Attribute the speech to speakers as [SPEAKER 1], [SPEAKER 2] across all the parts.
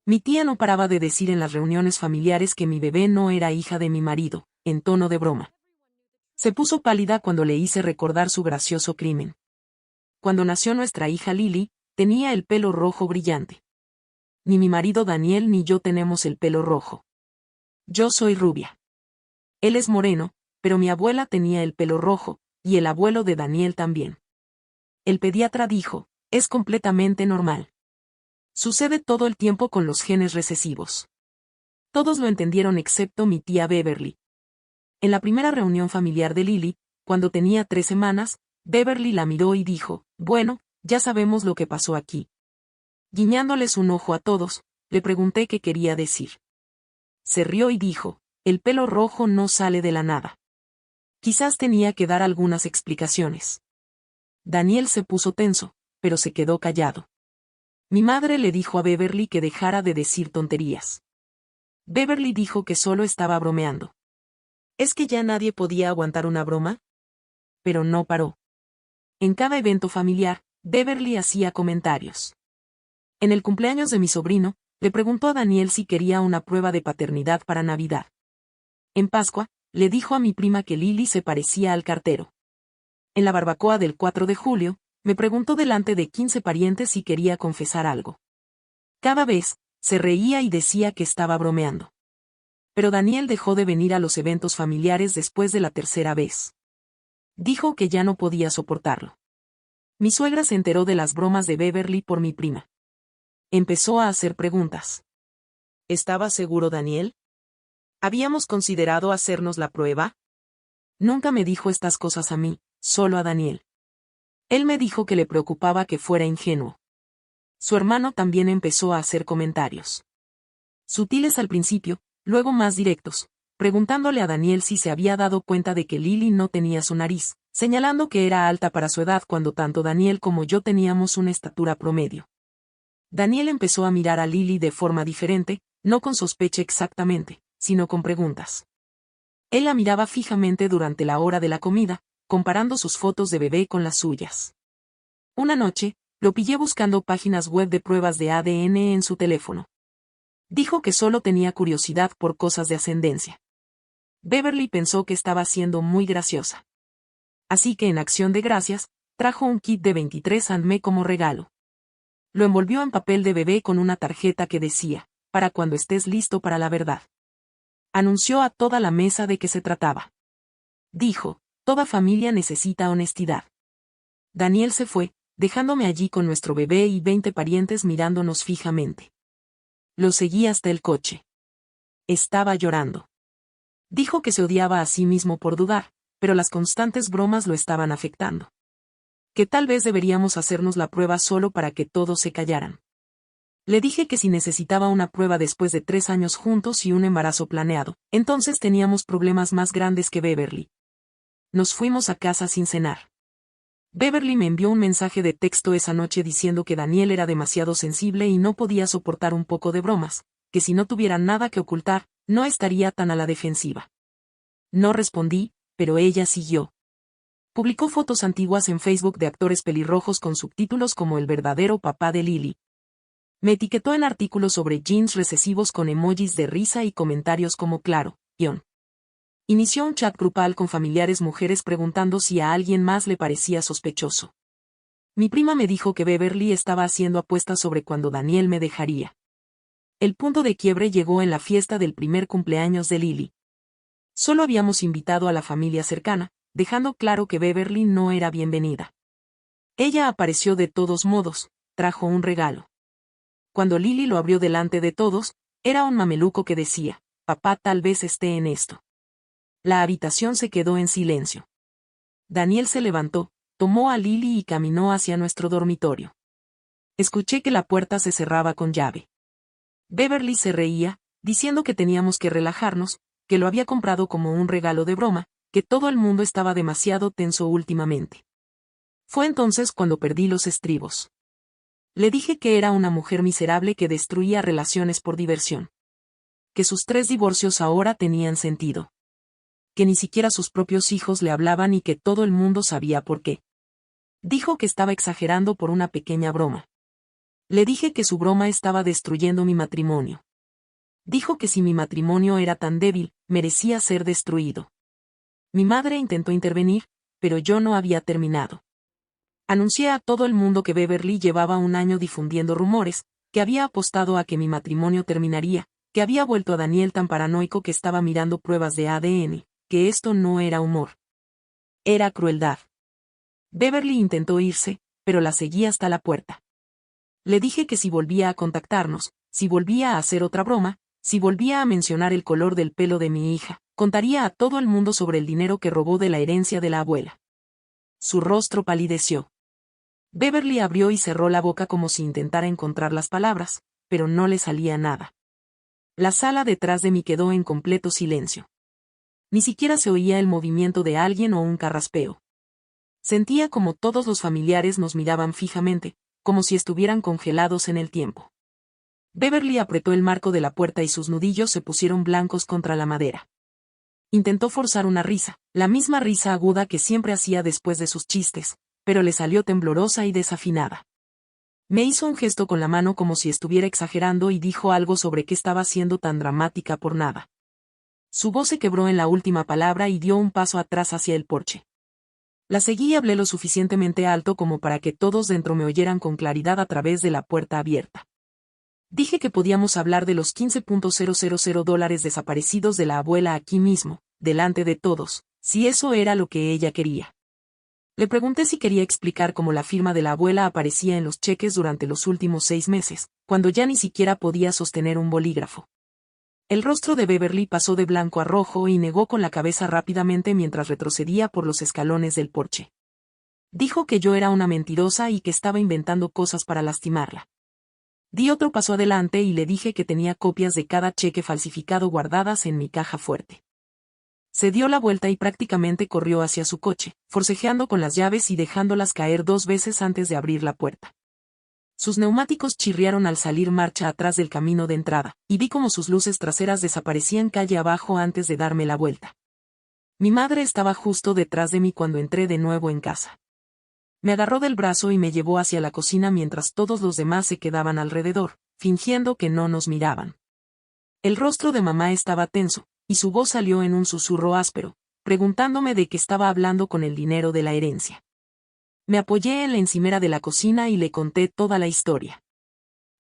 [SPEAKER 1] Mi tía no paraba de decir en las reuniones familiares que mi bebé no era hija de mi marido, en tono de broma. Se puso pálida cuando le hice recordar su gracioso crimen. Cuando nació nuestra hija Lily, tenía el pelo rojo brillante. Ni mi marido Daniel ni yo tenemos el pelo rojo. Yo soy rubia. Él es moreno, pero mi abuela tenía el pelo rojo, y el abuelo de Daniel también. El pediatra dijo, es completamente normal. Sucede todo el tiempo con los genes recesivos. Todos lo entendieron excepto mi tía Beverly. En la primera reunión familiar de Lily, cuando tenía 3 semanas, Beverly la miró y dijo, bueno, ya sabemos lo que pasó aquí. Guiñándoles un ojo a todos, le pregunté qué quería decir. Se rió y dijo, el pelo rojo no sale de la nada. Quizás tenía que dar algunas explicaciones. Daniel se puso tenso, pero se quedó callado. Mi madre le dijo a Beverly que dejara de decir tonterías. Beverly dijo que solo estaba bromeando. ¿Es que ya nadie podía aguantar una broma? Pero no paró. En cada evento familiar, Beverly hacía comentarios. En el cumpleaños de mi sobrino, le preguntó a Daniel si quería una prueba de paternidad para Navidad. En Pascua, le dijo a mi prima que Lily se parecía al cartero. En la barbacoa del 4 de julio, me preguntó delante de 15 parientes si quería confesar algo. Cada vez, se reía y decía que estaba bromeando. Pero Daniel dejó de venir a los eventos familiares después de la tercera vez. Dijo que ya no podía soportarlo. Mi suegra se enteró de las bromas de Beverly por mi prima. Empezó a hacer preguntas. ¿Estaba seguro Daniel? ¿Habíamos considerado hacernos la prueba? Nunca me dijo estas cosas a mí, solo a Daniel. Él me dijo que le preocupaba que fuera ingenuo. Su hermano también empezó a hacer comentarios. Sutiles al principio, luego más directos, preguntándole a Daniel si se había dado cuenta de que Lily no tenía su nariz, señalando que era alta para su edad cuando tanto Daniel como yo teníamos una estatura promedio. Daniel empezó a mirar a Lily de forma diferente, no con sospecha exactamente, sino con preguntas. Él la miraba fijamente durante la hora de la comida, comparando sus fotos de bebé con las suyas. Una noche, lo pillé buscando páginas web de pruebas de ADN en su teléfono. Dijo que solo tenía curiosidad por cosas de ascendencia. Beverly pensó que estaba siendo muy graciosa. Así que en acción de gracias, trajo un kit de 23 andmé como regalo. Lo envolvió en papel de bebé con una tarjeta que decía, para cuando estés listo para la verdad. Anunció a toda la mesa de qué se trataba. Dijo, toda familia necesita honestidad. Daniel se fue, dejándome allí con nuestro bebé y 20 parientes mirándonos fijamente. Lo seguí hasta el coche. Estaba llorando. Dijo que se odiaba a sí mismo por dudar, pero las constantes bromas lo estaban afectando. Que tal vez deberíamos hacernos la prueba solo para que todos se callaran. Le dije que si necesitaba una prueba después de 3 años juntos y un embarazo planeado, entonces teníamos problemas más grandes que Beverly. Nos fuimos a casa sin cenar. Beverly me envió un mensaje de texto esa noche diciendo que Daniel era demasiado sensible y no podía soportar un poco de bromas, que si no tuviera nada que ocultar, no estaría tan a la defensiva. No respondí, pero ella siguió. Publicó fotos antiguas en Facebook de actores pelirrojos con subtítulos como El verdadero papá de Lily. Me etiquetó en artículos sobre genes recesivos con emojis de risa y comentarios como claro, guión. Inició un chat grupal con familiares mujeres preguntando si a alguien más le parecía sospechoso. Mi prima me dijo que Beverly estaba haciendo apuestas sobre cuándo Daniel me dejaría. El punto de quiebre llegó en la fiesta del primer cumpleaños de Lily. Solo habíamos invitado a la familia cercana, dejando claro que Beverly no era bienvenida. Ella apareció de todos modos, trajo un regalo. Cuando Lily lo abrió delante de todos, era un mameluco que decía, papá tal vez esté en esto. La habitación se quedó en silencio. Daniel se levantó, tomó a Lily y caminó hacia nuestro dormitorio. Escuché que la puerta se cerraba con llave. Beverly se reía, diciendo que teníamos que relajarnos, que lo había comprado como un regalo de broma, que todo el mundo estaba demasiado tenso últimamente. Fue entonces cuando perdí los estribos. Le dije que era una mujer miserable que destruía relaciones por diversión. Que sus 3 divorcios ahora tenían sentido. Que ni siquiera sus propios hijos le hablaban y que todo el mundo sabía por qué. Dijo que estaba exagerando por una pequeña broma. Le dije que su broma estaba destruyendo mi matrimonio. Dijo que si mi matrimonio era tan débil, merecía ser destruido. Mi madre intentó intervenir, pero yo no había terminado. Anuncié a todo el mundo que Beverly llevaba un año difundiendo rumores, que había apostado a que mi matrimonio terminaría, que había vuelto a Daniel tan paranoico que estaba mirando pruebas de ADN, que esto no era humor. Era crueldad. Beverly intentó irse, pero la seguí hasta la puerta. Le dije que si volvía a contactarnos, si volvía a hacer otra broma, si volvía a mencionar el color del pelo de mi hija, contaría a todo el mundo sobre el dinero que robó de la herencia de la abuela. Su rostro palideció. Beverly abrió y cerró la boca como si intentara encontrar las palabras, pero no le salía nada. La sala detrás de mí quedó en completo silencio. Ni siquiera se oía el movimiento de alguien o un carraspeo. Sentía como todos los familiares nos miraban fijamente, como si estuvieran congelados en el tiempo. Beverly apretó el marco de la puerta y sus nudillos se pusieron blancos contra la madera. Intentó forzar una risa, la misma risa aguda que siempre hacía después de sus chistes, pero le salió temblorosa y desafinada. Me hizo un gesto con la mano como si estuviera exagerando y dijo algo sobre qué estaba siendo tan dramática por nada. Su voz se quebró en la última palabra y dio un paso atrás hacia el porche. La seguí y hablé lo suficientemente alto como para que todos dentro me oyeran con claridad a través de la puerta abierta. Dije que podíamos hablar de los $15,000 desaparecidos de la abuela aquí mismo, delante de todos, si eso era lo que ella quería. Le pregunté si quería explicar cómo la firma de la abuela aparecía en los cheques durante los últimos 6 meses, cuando ya ni siquiera podía sostener un bolígrafo. El rostro de Beverly pasó de blanco a rojo y negó con la cabeza rápidamente mientras retrocedía por los escalones del porche. Dijo que yo era una mentirosa y que estaba inventando cosas para lastimarla. Di otro paso adelante y le dije que tenía copias de cada cheque falsificado guardadas en mi caja fuerte. Se dio la vuelta y prácticamente corrió hacia su coche, forcejeando con las llaves y dejándolas caer 2 veces antes de abrir la puerta. Sus neumáticos chirriaron al salir marcha atrás del camino de entrada, y vi cómo sus luces traseras desaparecían calle abajo antes de darme la vuelta. Mi madre estaba justo detrás de mí cuando entré de nuevo en casa. Me agarró del brazo y me llevó hacia la cocina mientras todos los demás se quedaban alrededor, fingiendo que no nos miraban. El rostro de mamá estaba tenso, y su voz salió en un susurro áspero, preguntándome de qué estaba hablando con el dinero de la herencia. Me apoyé en la encimera de la cocina y le conté toda la historia.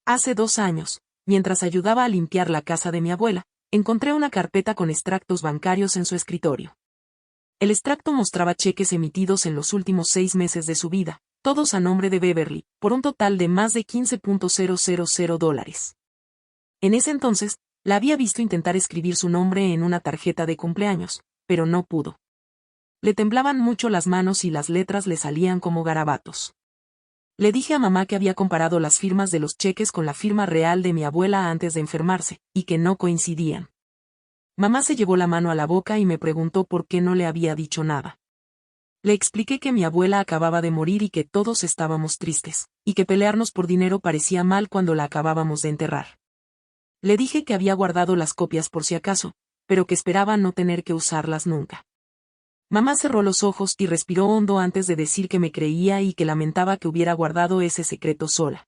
[SPEAKER 1] Hace 2 años, mientras ayudaba a limpiar la casa de mi abuela, encontré una carpeta con extractos bancarios en su escritorio. El extracto mostraba cheques emitidos en los últimos 6 meses de su vida, todos a nombre de Beverly, por un total de más de $15,000. En ese entonces, la había visto intentar escribir su nombre en una tarjeta de cumpleaños, pero no pudo. Le temblaban mucho las manos y las letras le salían como garabatos. Le dije a mamá que había comparado las firmas de los cheques con la firma real de mi abuela antes de enfermarse, y que no coincidían. Mamá se llevó la mano a la boca y me preguntó por qué no le había dicho nada. Le expliqué que mi abuela acababa de morir y que todos estábamos tristes, y que pelearnos por dinero parecía mal cuando la acabábamos de enterrar. Le dije que había guardado las copias por si acaso, pero que esperaba no tener que usarlas nunca. Mamá cerró los ojos y respiró hondo antes de decir que me creía y que lamentaba que hubiera guardado ese secreto sola.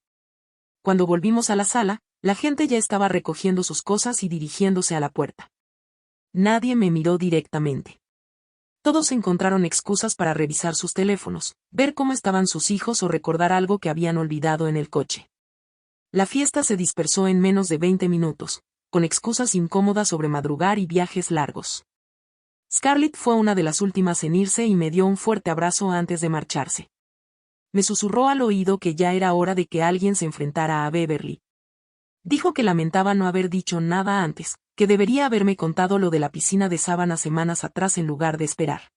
[SPEAKER 1] Cuando volvimos a la sala, la gente ya estaba recogiendo sus cosas y dirigiéndose a la puerta. Nadie me miró directamente. Todos encontraron excusas para revisar sus teléfonos, ver cómo estaban sus hijos o recordar algo que habían olvidado en el coche. La fiesta se dispersó en menos de 20 minutos, con excusas incómodas sobre madrugar y viajes largos. Scarlett fue una de las últimas en irse y me dio un fuerte abrazo antes de marcharse. Me susurró al oído que ya era hora de que alguien se enfrentara a Beverly. Dijo que lamentaba no haber dicho nada antes, que debería haberme contado lo de la piscina de sábanas semanas atrás en lugar de esperar.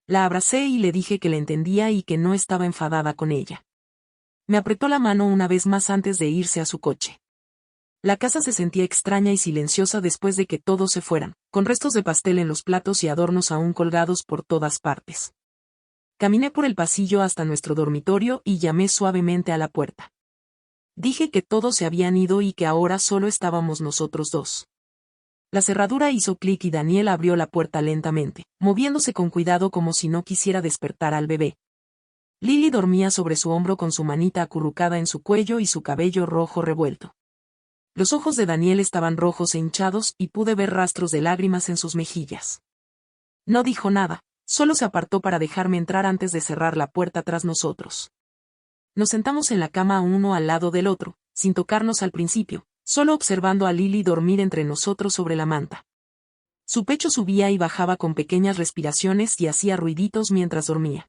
[SPEAKER 1] La abracé y le dije que la entendía y que no estaba enfadada con ella. Me apretó la mano una vez más antes de irse a su coche. La casa se sentía extraña y silenciosa después de que todos se fueran, con restos de pastel en los platos y adornos aún colgados por todas partes. Caminé por el pasillo hasta nuestro dormitorio y llamé suavemente a la puerta. Dije que todos se habían ido y que ahora solo estábamos nosotros dos. La cerradura hizo clic y Daniel abrió la puerta lentamente, moviéndose con cuidado como si no quisiera despertar al bebé. Lily dormía sobre su hombro con su manita acurrucada en su cuello y su cabello rojo revuelto. Los ojos de Daniel estaban rojos e hinchados y pude ver rastros de lágrimas en sus mejillas. No dijo nada, solo se apartó para dejarme entrar antes de cerrar la puerta tras nosotros. Nos sentamos en la cama uno al lado del otro, sin tocarnos al principio, solo observando a Lily dormir entre nosotros sobre la manta. Su pecho subía y bajaba con pequeñas respiraciones y hacía ruiditos mientras dormía.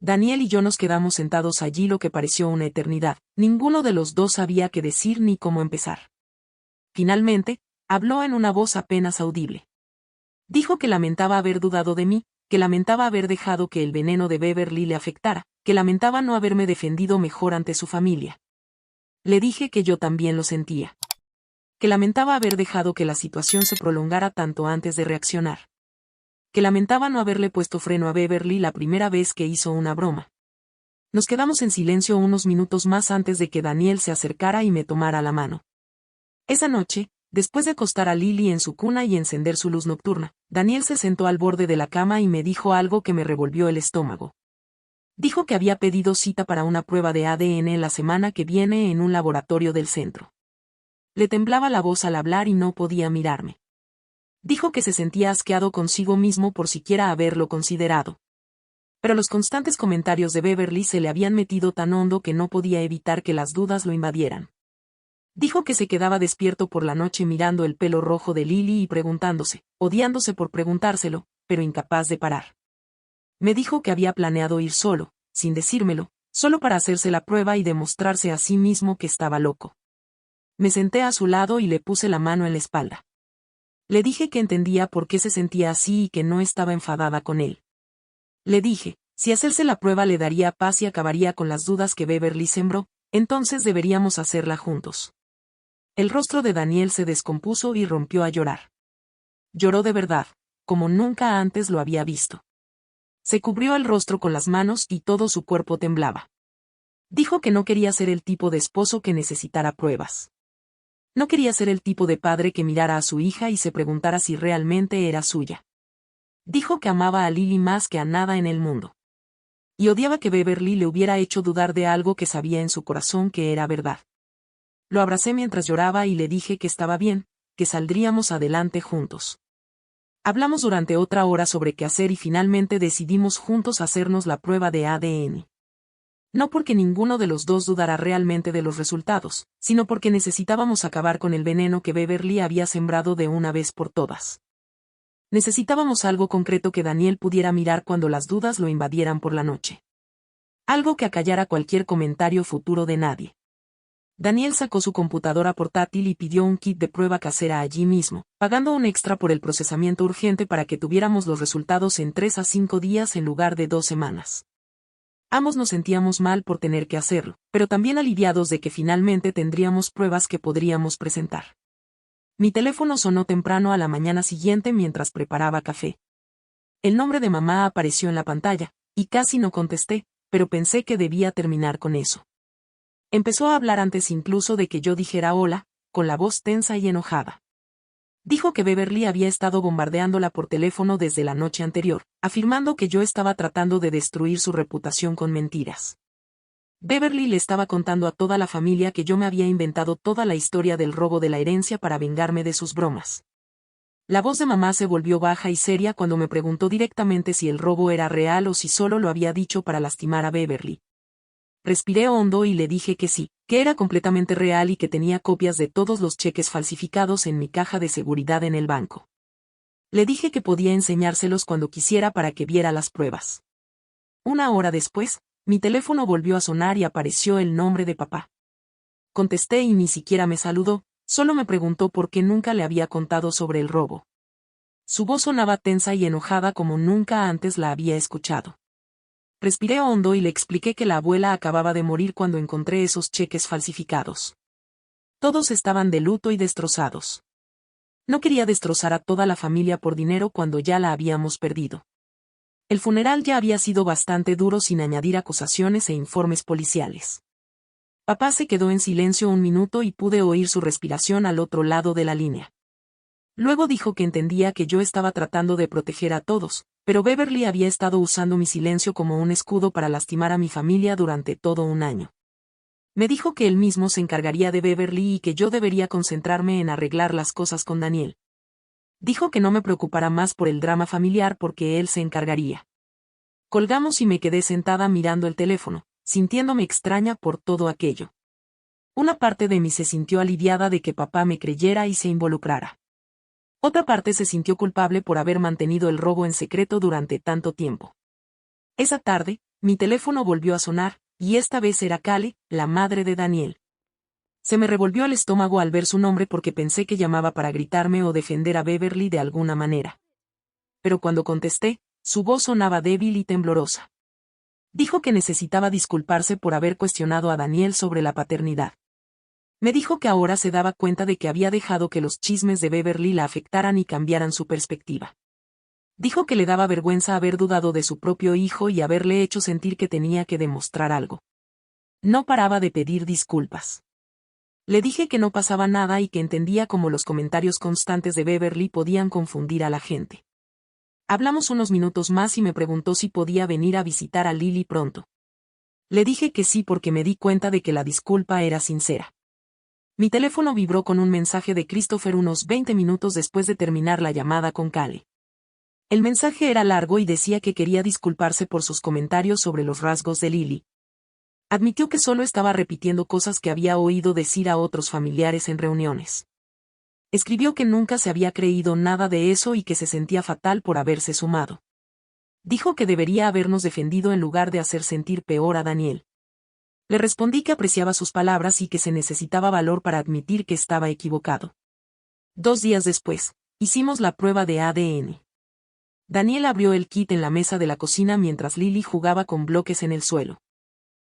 [SPEAKER 1] Daniel y yo nos quedamos sentados allí lo que pareció una eternidad. Ninguno de los dos sabía qué decir ni cómo empezar. Finalmente, habló en una voz apenas audible. Dijo que lamentaba haber dudado de mí, que lamentaba haber dejado que el veneno de Beverly le afectara, que lamentaba no haberme defendido mejor ante su familia. Le dije que yo también lo sentía. Que lamentaba haber dejado que la situación se prolongara tanto antes de reaccionar. Que lamentaba no haberle puesto freno a Beverly la primera vez que hizo una broma. Nos quedamos en silencio unos minutos más antes de que Daniel se acercara y me tomara la mano. Esa noche, después de acostar a Lily en su cuna y encender su luz nocturna, Daniel se sentó al borde de la cama y me dijo algo que me revolvió el estómago. Dijo que había pedido cita para una prueba de ADN la semana que viene en un laboratorio del centro. Le temblaba la voz al hablar y no podía mirarme. Dijo que se sentía asqueado consigo mismo por siquiera haberlo considerado. Pero los constantes comentarios de Beverly se le habían metido tan hondo que no podía evitar que las dudas lo invadieran. Dijo que se quedaba despierto por la noche mirando el pelo rojo de Lily y preguntándose, odiándose por preguntárselo, pero incapaz de parar. Me dijo que había planeado ir solo, sin decírmelo, solo para hacerse la prueba y demostrarse a sí mismo que estaba loco. Me senté a su lado y le puse la mano en la espalda. Le dije que entendía por qué se sentía así y que no estaba enfadada con él. Le dije, si hacerse la prueba le daría paz y acabaría con las dudas que Beverly sembró, entonces deberíamos hacerla juntos. El rostro de Daniel se descompuso y rompió a llorar. Lloró de verdad, como nunca antes lo había visto. Se cubrió el rostro con las manos y todo su cuerpo temblaba. Dijo que no quería ser el tipo de esposo que necesitara pruebas. No quería ser el tipo de padre que mirara a su hija y se preguntara si realmente era suya. Dijo que amaba a Lily más que a nada en el mundo. Y odiaba que Beverly le hubiera hecho dudar de algo que sabía en su corazón que era verdad. Lo abracé mientras lloraba y le dije que estaba bien, que saldríamos adelante juntos. Hablamos durante otra hora sobre qué hacer y finalmente decidimos juntos hacernos la prueba de ADN. No porque ninguno de los dos dudara realmente de los resultados, sino porque necesitábamos acabar con el veneno que Beverly había sembrado de una vez por todas. Necesitábamos algo concreto que Daniel pudiera mirar cuando las dudas lo invadieran por la noche. Algo que acallara cualquier comentario futuro de nadie. Daniel sacó su computadora portátil y pidió un kit de prueba casera allí mismo, pagando un extra por el procesamiento urgente para que tuviéramos los resultados en 3 a 5 días en lugar de 2 semanas. Ambos nos sentíamos mal por tener que hacerlo, pero también aliviados de que finalmente tendríamos pruebas que podríamos presentar. Mi teléfono sonó temprano a la mañana siguiente mientras preparaba café. El nombre de mamá apareció en la pantalla, y casi no contesté, pero pensé que debía terminar con eso. Empezó a hablar antes incluso de que yo dijera hola, con la voz tensa y enojada. Dijo que Beverly había estado bombardeándola por teléfono desde la noche anterior, afirmando que yo estaba tratando de destruir su reputación con mentiras. Beverly le estaba contando a toda la familia que yo me había inventado toda la historia del robo de la herencia para vengarme de sus bromas. La voz de mamá se volvió baja y seria cuando me preguntó directamente si el robo era real o si solo lo había dicho para lastimar a Beverly. Respiré hondo y le dije que sí, que era completamente real y que tenía copias de todos los cheques falsificados en mi caja de seguridad en el banco. Le dije que podía enseñárselos cuando quisiera para que viera las pruebas. Una hora después, mi teléfono volvió a sonar y apareció el nombre de papá. Contesté y ni siquiera me saludó, solo me preguntó por qué nunca le había contado sobre el robo. Su voz sonaba tensa y enojada como nunca antes la había escuchado. Respiré hondo y le expliqué que la abuela acababa de morir cuando encontré esos cheques falsificados. Todos estaban de luto y destrozados. No quería destrozar a toda la familia por dinero cuando ya la habíamos perdido. El funeral ya había sido bastante duro sin añadir acusaciones e informes policiales. Papá se quedó en silencio un minuto y pude oír su respiración al otro lado de la línea. Luego dijo que entendía que yo estaba tratando de proteger a todos, Pero Beverly había estado usando mi silencio como un escudo para lastimar a mi familia durante todo un año. Me dijo que él mismo se encargaría de Beverly y que yo debería concentrarme en arreglar las cosas con Daniel. Dijo que no me preocupara más por el drama familiar porque él se encargaría. Colgamos y me quedé sentada mirando el teléfono, sintiéndome extraña por todo aquello. Una parte de mí se sintió aliviada de que papá me creyera y se involucrara. Otra parte se sintió culpable por haber mantenido el robo en secreto durante tanto tiempo. Esa tarde, mi teléfono volvió a sonar, y esta vez era Callie, la madre de Daniel. Se me revolvió el estómago al ver su nombre porque pensé que llamaba para gritarme o defender a Beverly de alguna manera. Pero cuando contesté, su voz sonaba débil y temblorosa. Dijo que necesitaba disculparse por haber cuestionado a Daniel sobre la paternidad. Me dijo que ahora se daba cuenta de que había dejado que los chismes de Beverly la afectaran y cambiaran su perspectiva. Dijo que le daba vergüenza haber dudado de su propio hijo y haberle hecho sentir que tenía que demostrar algo. No paraba de pedir disculpas. Le dije que no pasaba nada y que entendía cómo los comentarios constantes de Beverly podían confundir a la gente. Hablamos unos minutos más y me preguntó si podía venir a visitar a Lily pronto. Le dije que sí porque me di cuenta de que la disculpa era sincera. Mi teléfono vibró con un mensaje de Christopher unos 20 minutos después de terminar la llamada con Callie. El mensaje era largo y decía que quería disculparse por sus comentarios sobre los rasgos de Lily. Admitió que solo estaba repitiendo cosas que había oído decir a otros familiares en reuniones. Escribió que nunca se había creído nada de eso y que se sentía fatal por haberse sumado. Dijo que debería habernos defendido en lugar de hacer sentir peor a Daniel. Le respondí que apreciaba sus palabras y que se necesitaba valor para admitir que estaba equivocado. 2 días después, hicimos la prueba de ADN. Daniel abrió el kit en la mesa de la cocina mientras Lily jugaba con bloques en el suelo.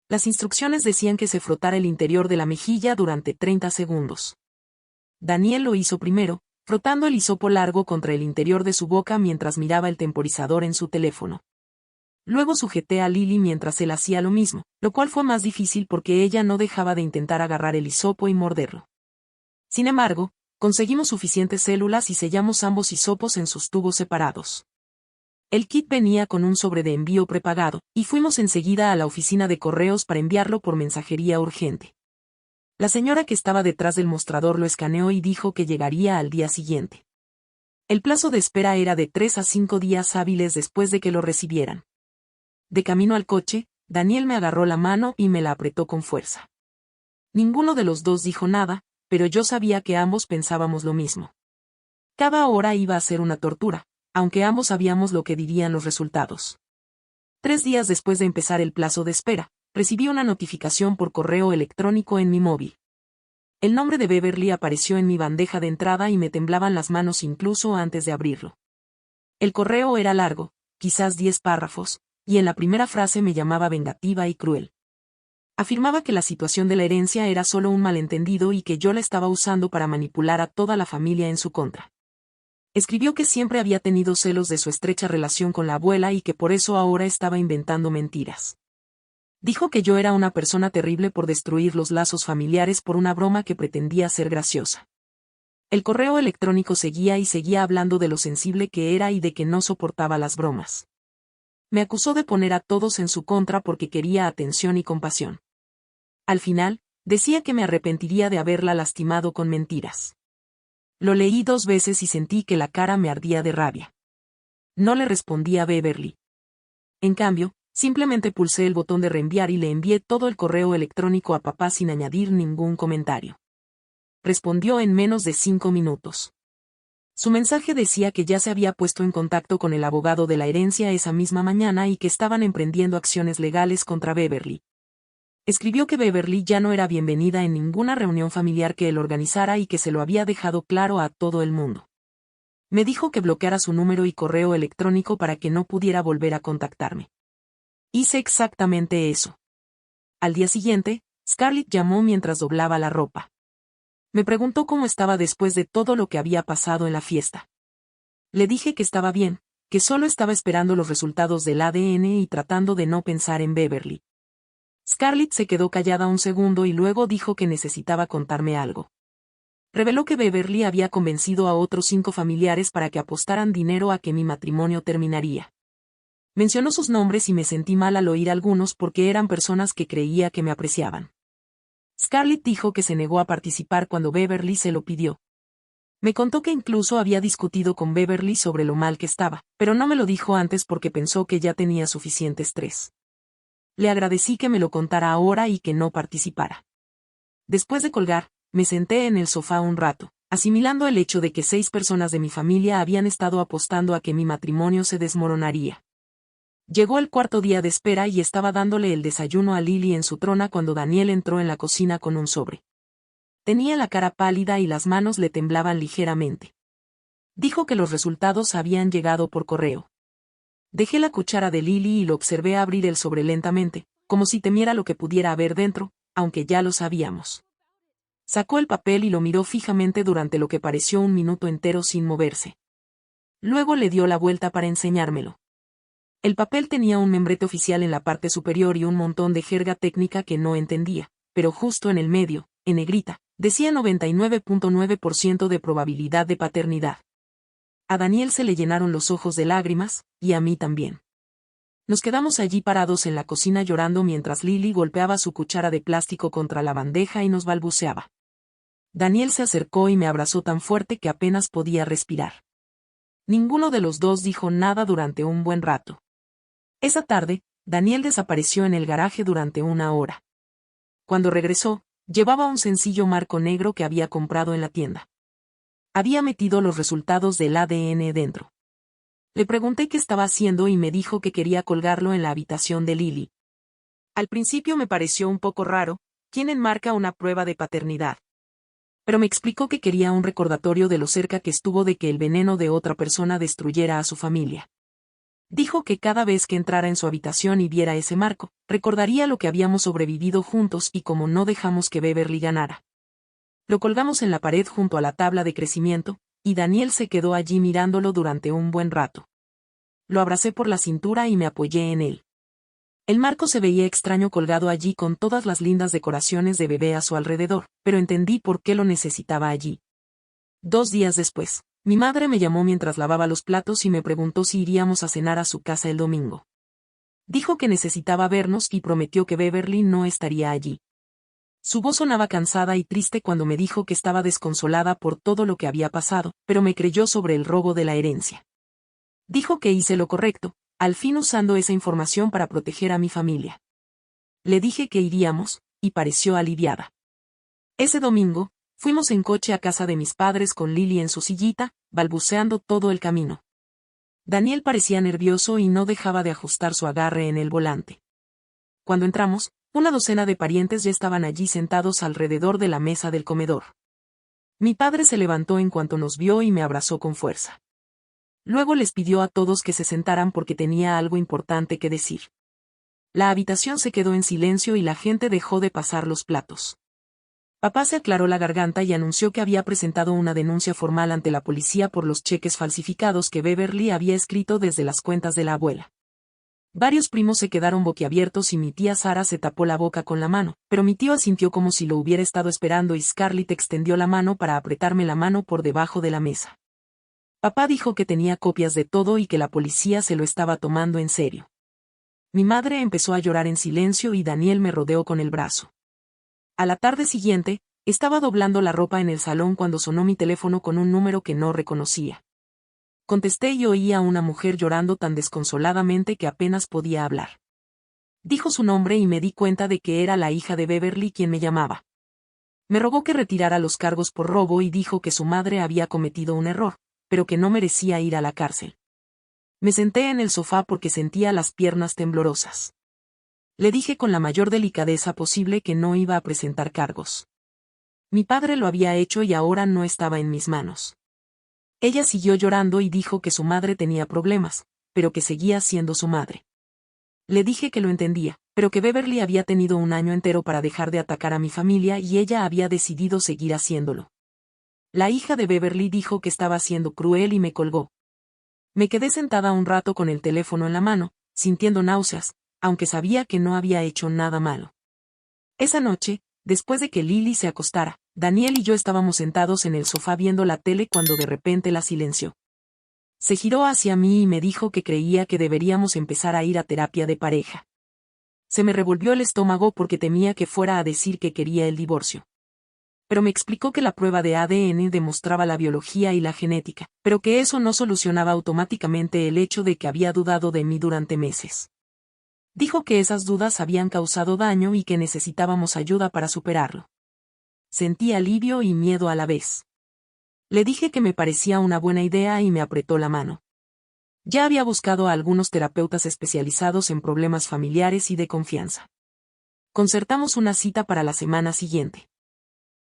[SPEAKER 1] Las instrucciones decían que se frotara el interior de la mejilla durante 30 segundos. Daniel lo hizo primero, frotando el hisopo largo contra el interior de su boca mientras miraba el temporizador en su teléfono. Luego sujeté a Lily mientras él hacía lo mismo, lo cual fue más difícil porque ella no dejaba de intentar agarrar el hisopo y morderlo. Sin embargo, conseguimos suficientes células y sellamos ambos hisopos en sus tubos separados. El kit venía con un sobre de envío prepagado, y fuimos enseguida a la oficina de correos para enviarlo por mensajería urgente. La señora que estaba detrás del mostrador lo escaneó y dijo que llegaría al día siguiente. El plazo de espera era de 3 a 5 días hábiles después de que lo recibieran. De camino al coche, Daniel me agarró la mano y me la apretó con fuerza. Ninguno de los dos dijo nada, pero yo sabía que ambos pensábamos lo mismo. Cada hora iba a ser una tortura, aunque ambos sabíamos lo que dirían los resultados. 3 días después de empezar el plazo de espera, recibí una notificación por correo electrónico en mi móvil. El nombre de Beverly apareció en mi bandeja de entrada y me temblaban las manos incluso antes de abrirlo. El correo era largo, quizás 10 párrafos, y en la primera frase me llamaba vengativa y cruel. Afirmaba que la situación de la herencia era solo un malentendido y que yo la estaba usando para manipular a toda la familia en su contra. Escribió que siempre había tenido celos de su estrecha relación con la abuela y que por eso ahora estaba inventando mentiras. Dijo que yo era una persona terrible por destruir los lazos familiares por una broma que pretendía ser graciosa. El correo electrónico seguía y seguía hablando de lo sensible que era y de que no soportaba las bromas. Me acusó de poner a todos en su contra porque quería atención y compasión. Al final, decía que me arrepentiría de haberla lastimado con mentiras. Lo leí 2 veces y sentí que la cara me ardía de rabia. No le respondí a Beverly. En cambio, simplemente pulsé el botón de reenviar y le envié todo el correo electrónico a papá sin añadir ningún comentario. Respondió en menos de 5 minutos. Su mensaje decía que ya se había puesto en contacto con el abogado de la herencia esa misma mañana y que estaban emprendiendo acciones legales contra Beverly. Escribió que Beverly ya no era bienvenida en ninguna reunión familiar que él organizara y que se lo había dejado claro a todo el mundo. Me dijo que bloqueara su número y correo electrónico para que no pudiera volver a contactarme. Hice exactamente eso. Al día siguiente, Scarlett llamó mientras doblaba la ropa. Me preguntó cómo estaba después de todo lo que había pasado en la fiesta. Le dije que estaba bien, que solo estaba esperando los resultados del ADN y tratando de no pensar en Beverly. Scarlett se quedó callada un segundo y luego dijo que necesitaba contarme algo. Reveló que Beverly había convencido a otros 5 familiares para que apostaran dinero a que mi matrimonio terminaría. Mencionó sus nombres y me sentí mal al oír algunos porque eran personas que creía que me apreciaban. Scarlett dijo que se negó a participar cuando Beverly se lo pidió. Me contó que incluso había discutido con Beverly sobre lo mal que estaba, pero no me lo dijo antes porque pensó que ya tenía suficiente estrés. Le agradecí que me lo contara ahora y que no participara. Después de colgar, me senté en el sofá un rato, asimilando el hecho de que 6 personas de mi familia habían estado apostando a que mi matrimonio se desmoronaría. Llegó el cuarto día de espera y estaba dándole el desayuno a Lily en su trona cuando Daniel entró en la cocina con un sobre. Tenía la cara pálida y las manos le temblaban ligeramente. Dijo que los resultados habían llegado por correo. Dejé la cuchara de Lily y lo observé abrir el sobre lentamente, como si temiera lo que pudiera haber dentro, aunque ya lo sabíamos. Sacó el papel y lo miró fijamente durante lo que pareció un minuto entero sin moverse. Luego le dio la vuelta para enseñármelo. El papel tenía un membrete oficial en la parte superior y un montón de jerga técnica que no entendía, pero justo en el medio, en negrita, decía 99.9% de probabilidad de paternidad. A Daniel se le llenaron los ojos de lágrimas, y a mí también. Nos quedamos allí parados en la cocina llorando mientras Lily golpeaba su cuchara de plástico contra la bandeja y nos balbuceaba. Daniel se acercó y me abrazó tan fuerte que apenas podía respirar. Ninguno de los dos dijo nada durante un buen rato. Esa tarde, Daniel desapareció en el garaje durante 1 hora. Cuando regresó, llevaba un sencillo marco negro que había comprado en la tienda. Había metido los resultados del ADN dentro. Le pregunté qué estaba haciendo y me dijo que quería colgarlo en la habitación de Lily. Al principio me pareció un poco raro, ¿quién enmarca una prueba de paternidad? Pero me explicó que quería un recordatorio de lo cerca que estuvo de que el veneno de otra persona destruyera a su familia. Dijo que cada vez que entrara en su habitación y viera ese marco, recordaría lo que habíamos sobrevivido juntos y cómo no dejamos que Beverly ganara. Lo colgamos en la pared junto a la tabla de crecimiento, y Daniel se quedó allí mirándolo durante un buen rato. Lo abracé por la cintura y me apoyé en él. El marco se veía extraño colgado allí con todas las lindas decoraciones de bebé a su alrededor, pero entendí por qué lo necesitaba allí. 2 días después, mi madre me llamó mientras lavaba los platos y me preguntó si iríamos a cenar a su casa el domingo. Dijo que necesitaba vernos y prometió que Beverly no estaría allí. Su voz sonaba cansada y triste cuando me dijo que estaba desconsolada por todo lo que había pasado, pero me creyó sobre el robo de la herencia. Dijo que hice lo correcto, al fin usando esa información para proteger a mi familia. Le dije que iríamos, y pareció aliviada. Ese domingo, fuimos en coche a casa de mis padres con Lily en su sillita, balbuceando todo el camino. Daniel parecía nervioso y no dejaba de ajustar su agarre en el volante. Cuando entramos, 12 de parientes ya estaban allí sentados alrededor de la mesa del comedor. Mi padre se levantó en cuanto nos vio y me abrazó con fuerza. Luego les pidió a todos que se sentaran porque tenía algo importante que decir. La habitación se quedó en silencio y la gente dejó de pasar los platos. Papá se aclaró la garganta y anunció que había presentado una denuncia formal ante la policía por los cheques falsificados que Beverly había escrito desde las cuentas de la abuela. Varios primos se quedaron boquiabiertos y mi tía Sara se tapó la boca con la mano, pero mi tío asintió como si lo hubiera estado esperando y Scarlett extendió la mano para apretarme la mano por debajo de la mesa. Papá dijo que tenía copias de todo y que la policía se lo estaba tomando en serio. Mi madre empezó a llorar en silencio y Daniel me rodeó con el brazo. A la tarde siguiente, estaba doblando la ropa en el salón cuando sonó mi teléfono con un número que no reconocía. Contesté y oí a una mujer llorando tan desconsoladamente que apenas podía hablar. Dijo su nombre y me di cuenta de que era la hija de Beverly quien me llamaba. Me rogó que retirara los cargos por robo y dijo que su madre había cometido un error, pero que no merecía ir a la cárcel. Me senté en el sofá porque sentía las piernas temblorosas. Le dije con la mayor delicadeza posible que no iba a presentar cargos. Mi padre lo había hecho y ahora no estaba en mis manos. Ella siguió llorando y dijo que su madre tenía problemas, pero que seguía siendo su madre. Le dije que lo entendía, pero que Beverly había tenido un año entero para dejar de atacar a mi familia y ella había decidido seguir haciéndolo. La hija de Beverly dijo que estaba siendo cruel y me colgó. Me quedé sentada un rato con el teléfono en la mano, sintiendo náuseas, aunque sabía que no había hecho nada malo. Esa noche, después de que Lily se acostara, Daniel y yo estábamos sentados en el sofá viendo la tele cuando de repente la silenció. Se giró hacia mí y me dijo que creía que deberíamos empezar a ir a terapia de pareja. Se me revolvió el estómago porque temía que fuera a decir que quería el divorcio. Pero me explicó que la prueba de ADN demostraba la biología y la genética, pero que eso no solucionaba automáticamente el hecho de que había dudado de mí durante meses. Dijo que esas dudas habían causado daño y que necesitábamos ayuda para superarlo. Sentí alivio y miedo a la vez. Le dije que me parecía una buena idea y me apretó la mano. Ya había buscado a algunos terapeutas especializados en problemas familiares y de confianza. Concertamos una cita para la semana siguiente.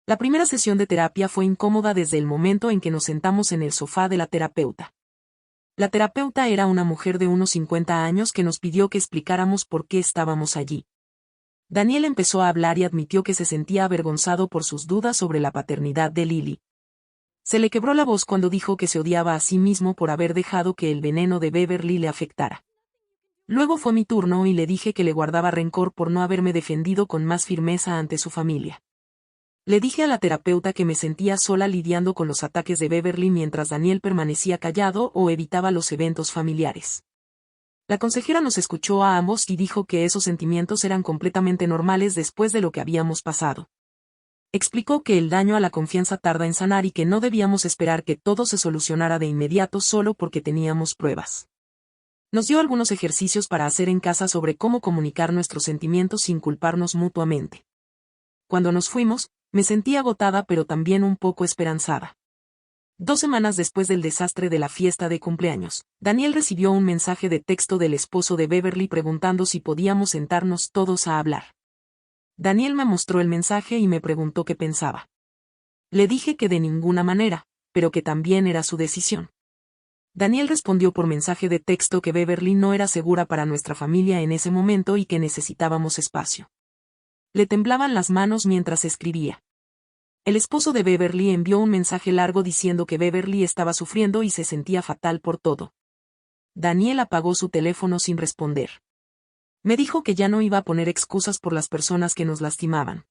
[SPEAKER 1] La primera sesión de terapia fue incómoda desde el momento en que nos sentamos en el sofá de la terapeuta. La terapeuta era una mujer de unos 50 años que nos pidió que explicáramos por qué estábamos allí. Daniel empezó a hablar y admitió que se sentía avergonzado por sus dudas sobre la paternidad de Lily. Se le quebró la voz cuando dijo que se odiaba a sí mismo por haber dejado que el veneno de Beverly le afectara. Luego fue mi turno y le dije que le guardaba rencor por no haberme defendido con más firmeza ante su familia. Le dije a la terapeuta que me sentía sola lidiando con los ataques de Beverly mientras Daniel permanecía callado o evitaba los eventos familiares. La consejera nos escuchó a ambos y dijo que esos sentimientos eran completamente normales después de lo que habíamos pasado. Explicó que el daño a la confianza tarda en sanar y que no debíamos esperar que todo se solucionara de inmediato solo porque teníamos pruebas. Nos dio algunos ejercicios para hacer en casa sobre cómo comunicar nuestros sentimientos sin culparnos mutuamente. Cuando nos fuimos, me sentí agotada pero también un poco esperanzada. 2 semanas después del desastre de la fiesta de cumpleaños, Daniel recibió un mensaje de texto del esposo de Beverly preguntando si podíamos sentarnos todos a hablar. Daniel me mostró el mensaje y me preguntó qué pensaba. Le dije que de ninguna manera, pero que también era su decisión. Daniel respondió por mensaje de texto que Beverly no era segura para nuestra familia en ese momento y que necesitábamos espacio. Le temblaban las manos mientras escribía. El esposo de Beverly envió un mensaje largo diciendo que Beverly estaba sufriendo y se sentía fatal por todo. Daniel apagó su teléfono sin responder. Me dijo que ya no iba a poner excusas por las personas que nos lastimaban.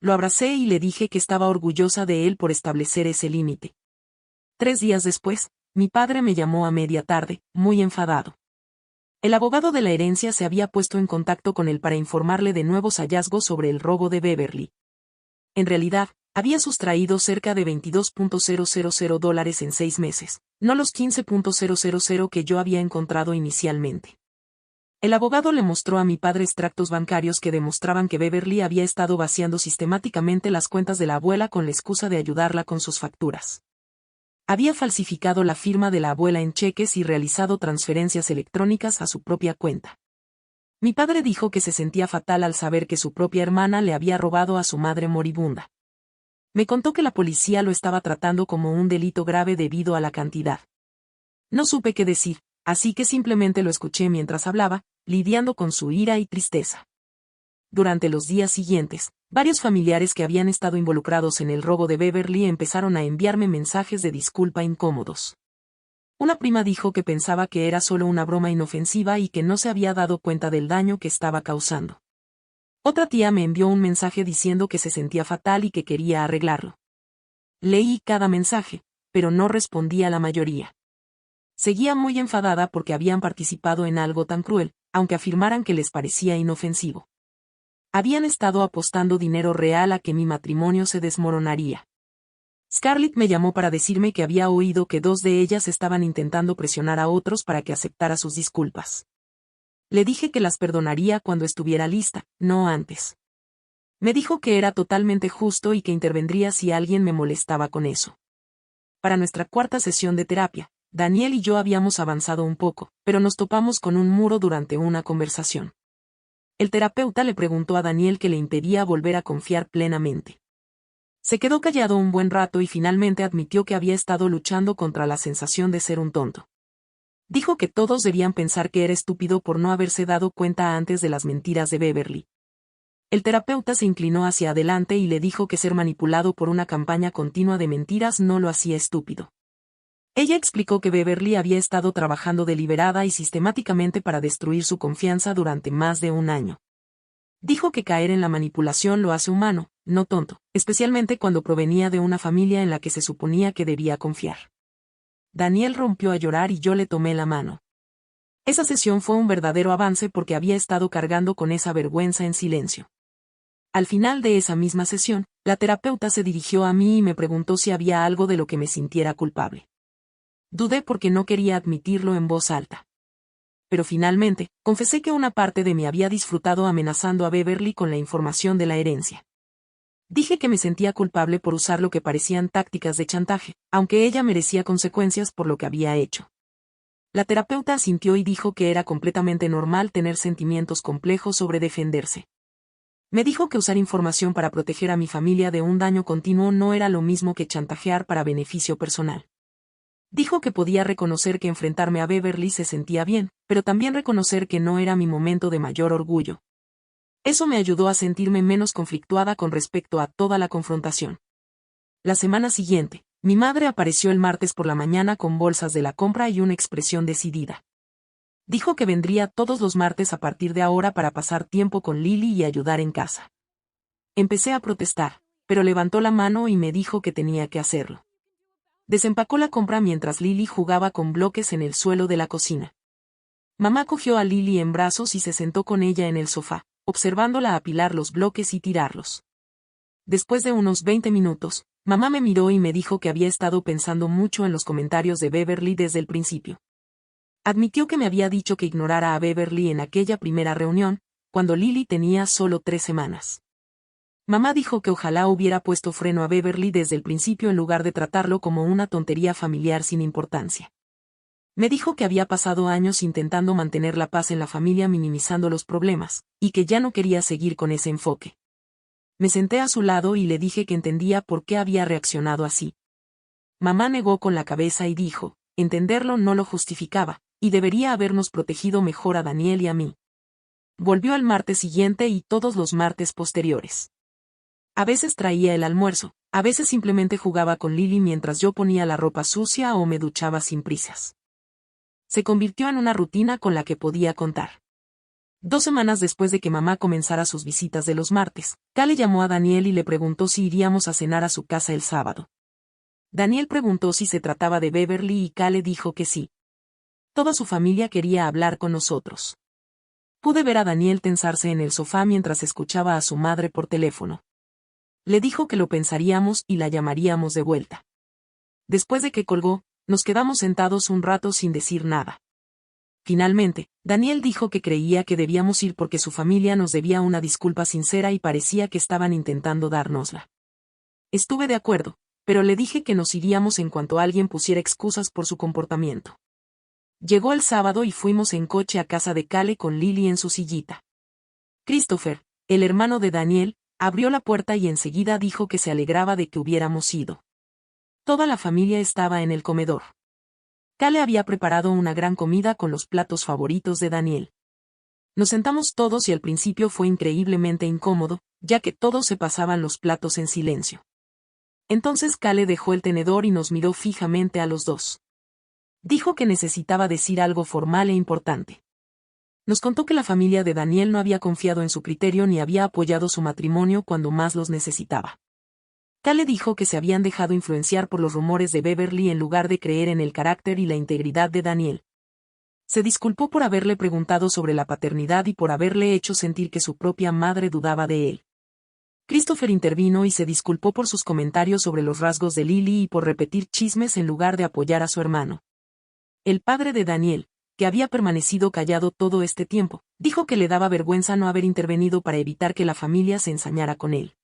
[SPEAKER 1] Lo abracé y le dije que estaba orgullosa de él por establecer ese límite. 3 días después, mi padre me llamó a media tarde, muy enfadado. El abogado de la herencia se había puesto en contacto con él para informarle de nuevos hallazgos sobre el robo de Beverly. En realidad, había sustraído cerca de $22,000 en 6 meses, no los $15,000 que yo había encontrado inicialmente. El abogado le mostró a mi padre extractos bancarios que demostraban que Beverly había estado vaciando sistemáticamente las cuentas de la abuela con la excusa de ayudarla con sus facturas. Había falsificado la firma de la abuela en cheques y realizado transferencias electrónicas a su propia cuenta. Mi padre dijo que se sentía fatal al saber que su propia hermana le había robado a su madre moribunda. Me contó que la policía lo estaba tratando como un delito grave debido a la cantidad. No supe qué decir, así que simplemente lo escuché mientras hablaba, lidiando con su ira y tristeza. Durante los días siguientes, varios familiares que habían estado involucrados en el robo de Beverly empezaron a enviarme mensajes de disculpa incómodos. Una prima dijo que pensaba que era solo una broma inofensiva y que no se había dado cuenta del daño que estaba causando. Otra tía me envió un mensaje diciendo que se sentía fatal y que quería arreglarlo. Leí cada mensaje, pero no respondí a la mayoría. Seguía muy enfadada porque habían participado en algo tan cruel, aunque afirmaran que les parecía inofensivo. Habían estado apostando dinero real a que mi matrimonio se desmoronaría. Scarlett me llamó para decirme que había oído que 2 de ellas estaban intentando presionar a otros para que aceptara sus disculpas. Le dije que las perdonaría cuando estuviera lista, no antes. Me dijo que era totalmente justo y que intervendría si alguien me molestaba con eso. Para nuestra 4ª sesión de terapia, Daniel y yo habíamos avanzado un poco, pero nos topamos con un muro durante una conversación. El terapeuta le preguntó a Daniel qué le impedía volver a confiar plenamente. Se quedó callado un buen rato y finalmente admitió que había estado luchando contra la sensación de ser un tonto. Dijo que todos debían pensar que era estúpido por no haberse dado cuenta antes de las mentiras de Beverly. El terapeuta se inclinó hacia adelante y le dijo que ser manipulado por una campaña continua de mentiras no lo hacía estúpido. Ella explicó que Beverly había estado trabajando deliberada y sistemáticamente para destruir su confianza durante más de 1 año. Dijo que caer en la manipulación lo hace humano, no tonto, especialmente cuando provenía de una familia en la que se suponía que debía confiar. Daniel rompió a llorar y yo le tomé la mano. Esa sesión fue un verdadero avance porque había estado cargando con esa vergüenza en silencio. Al final de esa misma sesión, la terapeuta se dirigió a mí y me preguntó si había algo de lo que me sintiera culpable. Dudé porque no quería admitirlo en voz alta. Pero finalmente, confesé que una parte de mí había disfrutado amenazando a Beverly con la información de la herencia. Dije que me sentía culpable por usar lo que parecían tácticas de chantaje, aunque ella merecía consecuencias por lo que había hecho. La terapeuta asintió y dijo que era completamente normal tener sentimientos complejos sobre defenderse. Me dijo que usar información para proteger a mi familia de un daño continuo no era lo mismo que chantajear para beneficio personal. Dijo que podía reconocer que enfrentarme a Beverly se sentía bien, pero también reconocer que no era mi momento de mayor orgullo. Eso me ayudó a sentirme menos conflictuada con respecto a toda la confrontación. La semana siguiente, mi madre apareció el martes por la mañana con bolsas de la compra y una expresión decidida. Dijo que vendría todos los martes a partir de ahora para pasar tiempo con Lily y ayudar en casa. Empecé a protestar, pero levantó la mano y me dijo que tenía que hacerlo. Desempacó la compra mientras Lily jugaba con bloques en el suelo de la cocina. Mamá cogió a Lily en brazos y se sentó con ella en el sofá, observándola apilar los bloques y tirarlos. Después de unos 20 minutos, mamá me miró y me dijo que había estado pensando mucho en los comentarios de Beverly desde el principio. Admitió que me había dicho que ignorara a Beverly en aquella primera reunión, cuando Lily tenía solo 3 semanas. Mamá dijo que ojalá hubiera puesto freno a Beverly desde el principio en lugar de tratarlo como una tontería familiar sin importancia. Me dijo que había pasado años intentando mantener la paz en la familia minimizando los problemas, y que ya no quería seguir con ese enfoque. Me senté a su lado y le dije que entendía por qué había reaccionado así. Mamá negó con la cabeza y dijo, entenderlo no lo justificaba, y debería habernos protegido mejor a Daniel y a mí. Volvió al martes siguiente y todos los martes posteriores. A veces traía el almuerzo, a veces simplemente jugaba con Lily mientras yo ponía la ropa sucia o me duchaba sin prisas. Se convirtió en una rutina con la que podía contar. 2 semanas después de que mamá comenzara sus visitas de los martes, Kale llamó a Daniel y le preguntó si iríamos a cenar a su casa el sábado. Daniel preguntó si se trataba de Beverly y Kale dijo que sí. Toda su familia quería hablar con nosotros. Pude ver a Daniel tensarse en el sofá mientras escuchaba a su madre por teléfono. Le dijo que lo pensaríamos y la llamaríamos de vuelta. Después de que colgó, nos quedamos sentados un rato sin decir nada. Finalmente, Daniel dijo que creía que debíamos ir porque su familia nos debía una disculpa sincera y parecía que estaban intentando dárnosla. Estuve de acuerdo, pero le dije que nos iríamos en cuanto alguien pusiera excusas por su comportamiento. Llegó el sábado y fuimos en coche a casa de Kale con Lily en su sillita. Christopher, el hermano de Daniel, abrió la puerta y enseguida dijo que se alegraba de que hubiéramos ido. Toda la familia estaba en el comedor. Kale había preparado una gran comida con los platos favoritos de Daniel. Nos sentamos todos y al principio fue increíblemente incómodo, ya que todos se pasaban los platos en silencio. Entonces Kale dejó el tenedor y nos miró fijamente a los dos. Dijo que necesitaba decir algo formal e importante. Nos contó que la familia de Daniel no había confiado en su criterio ni había apoyado su matrimonio cuando más los necesitaba. Kale dijo que se habían dejado influenciar por los rumores de Beverly en lugar de creer en el carácter y la integridad de Daniel. Se disculpó por haberle preguntado sobre la paternidad y por haberle hecho sentir que su propia madre dudaba de él. Christopher intervino y se disculpó por sus comentarios sobre los rasgos de Lily y por repetir chismes en lugar de apoyar a su hermano. El padre de Daniel, que había permanecido callado todo este tiempo, dijo que le daba vergüenza no haber intervenido para evitar que la familia se ensañara con él.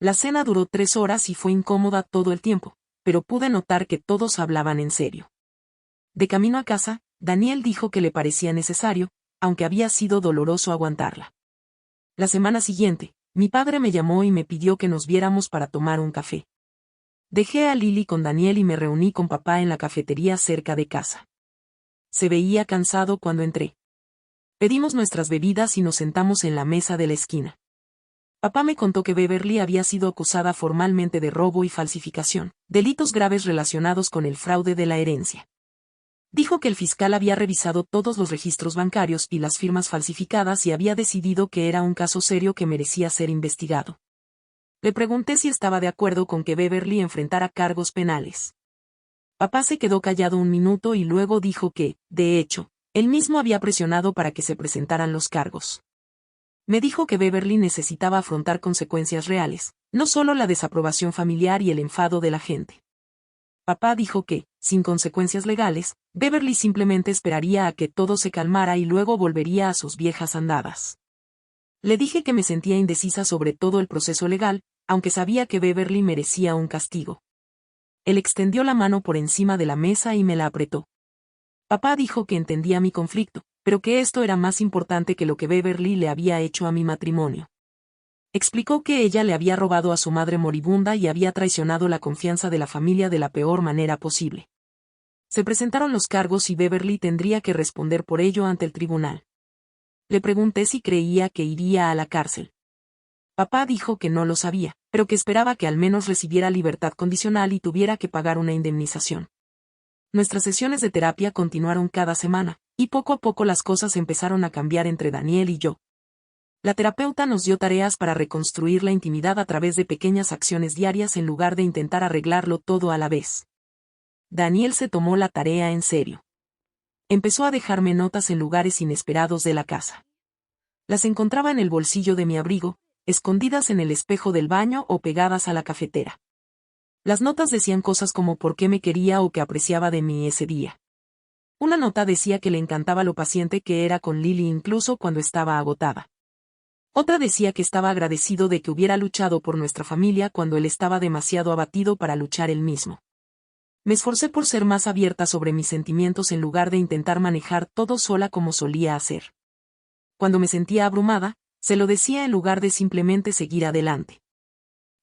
[SPEAKER 1] La cena duró 3 horas y fue incómoda todo el tiempo, pero pude notar que todos hablaban en serio. De camino a casa, Daniel dijo que le parecía necesario, aunque había sido doloroso aguantarla. La semana siguiente, mi padre me llamó y me pidió que nos viéramos para tomar un café. Dejé a Lily con Daniel y me reuní con papá en la cafetería cerca de casa. Se veía cansado cuando entré. Pedimos nuestras bebidas y nos sentamos en la mesa de la esquina. Papá me contó que Beverly había sido acusada formalmente de robo y falsificación, delitos graves relacionados con el fraude de la herencia. Dijo que el fiscal había revisado todos los registros bancarios y las firmas falsificadas y había decidido que era un caso serio que merecía ser investigado. Le pregunté si estaba de acuerdo con que Beverly enfrentara cargos penales. Papá se quedó callado un minuto y luego dijo que, de hecho, él mismo había presionado para que se presentaran los cargos. Me dijo que Beverly necesitaba afrontar consecuencias reales, no solo la desaprobación familiar y el enfado de la gente. Papá dijo que, sin consecuencias legales, Beverly simplemente esperaría a que todo se calmara y luego volvería a sus viejas andadas. Le dije que me sentía indecisa sobre todo el proceso legal, aunque sabía que Beverly merecía un castigo. Él extendió la mano por encima de la mesa y me la apretó. Papá dijo que entendía mi conflicto, pero que esto era más importante que lo que Beverly le había hecho a mi matrimonio. Explicó que ella le había robado a su madre moribunda y había traicionado la confianza de la familia de la peor manera posible. Se presentaron los cargos y Beverly tendría que responder por ello ante el tribunal. Le pregunté si creía que iría a la cárcel. Papá dijo que no lo sabía, pero que esperaba que al menos recibiera libertad condicional y tuviera que pagar una indemnización. Nuestras sesiones de terapia continuaron cada semana, y poco a poco las cosas empezaron a cambiar entre Daniel y yo. La terapeuta nos dio tareas para reconstruir la intimidad a través de pequeñas acciones diarias en lugar de intentar arreglarlo todo a la vez. Daniel se tomó la tarea en serio. Empezó a dejarme notas en lugares inesperados de la casa. Las encontraba en el bolsillo de mi abrigo, escondidas en el espejo del baño o pegadas a la cafetera. Las notas decían cosas como por qué me quería o qué apreciaba de mí ese día. Una nota decía que le encantaba lo paciente que era con Lily incluso cuando estaba agotada. Otra decía que estaba agradecido de que hubiera luchado por nuestra familia cuando él estaba demasiado abatido para luchar él mismo. Me esforcé por ser más abierta sobre mis sentimientos en lugar de intentar manejar todo sola como solía hacer. Cuando me sentía abrumada, se lo decía en lugar de simplemente seguir adelante.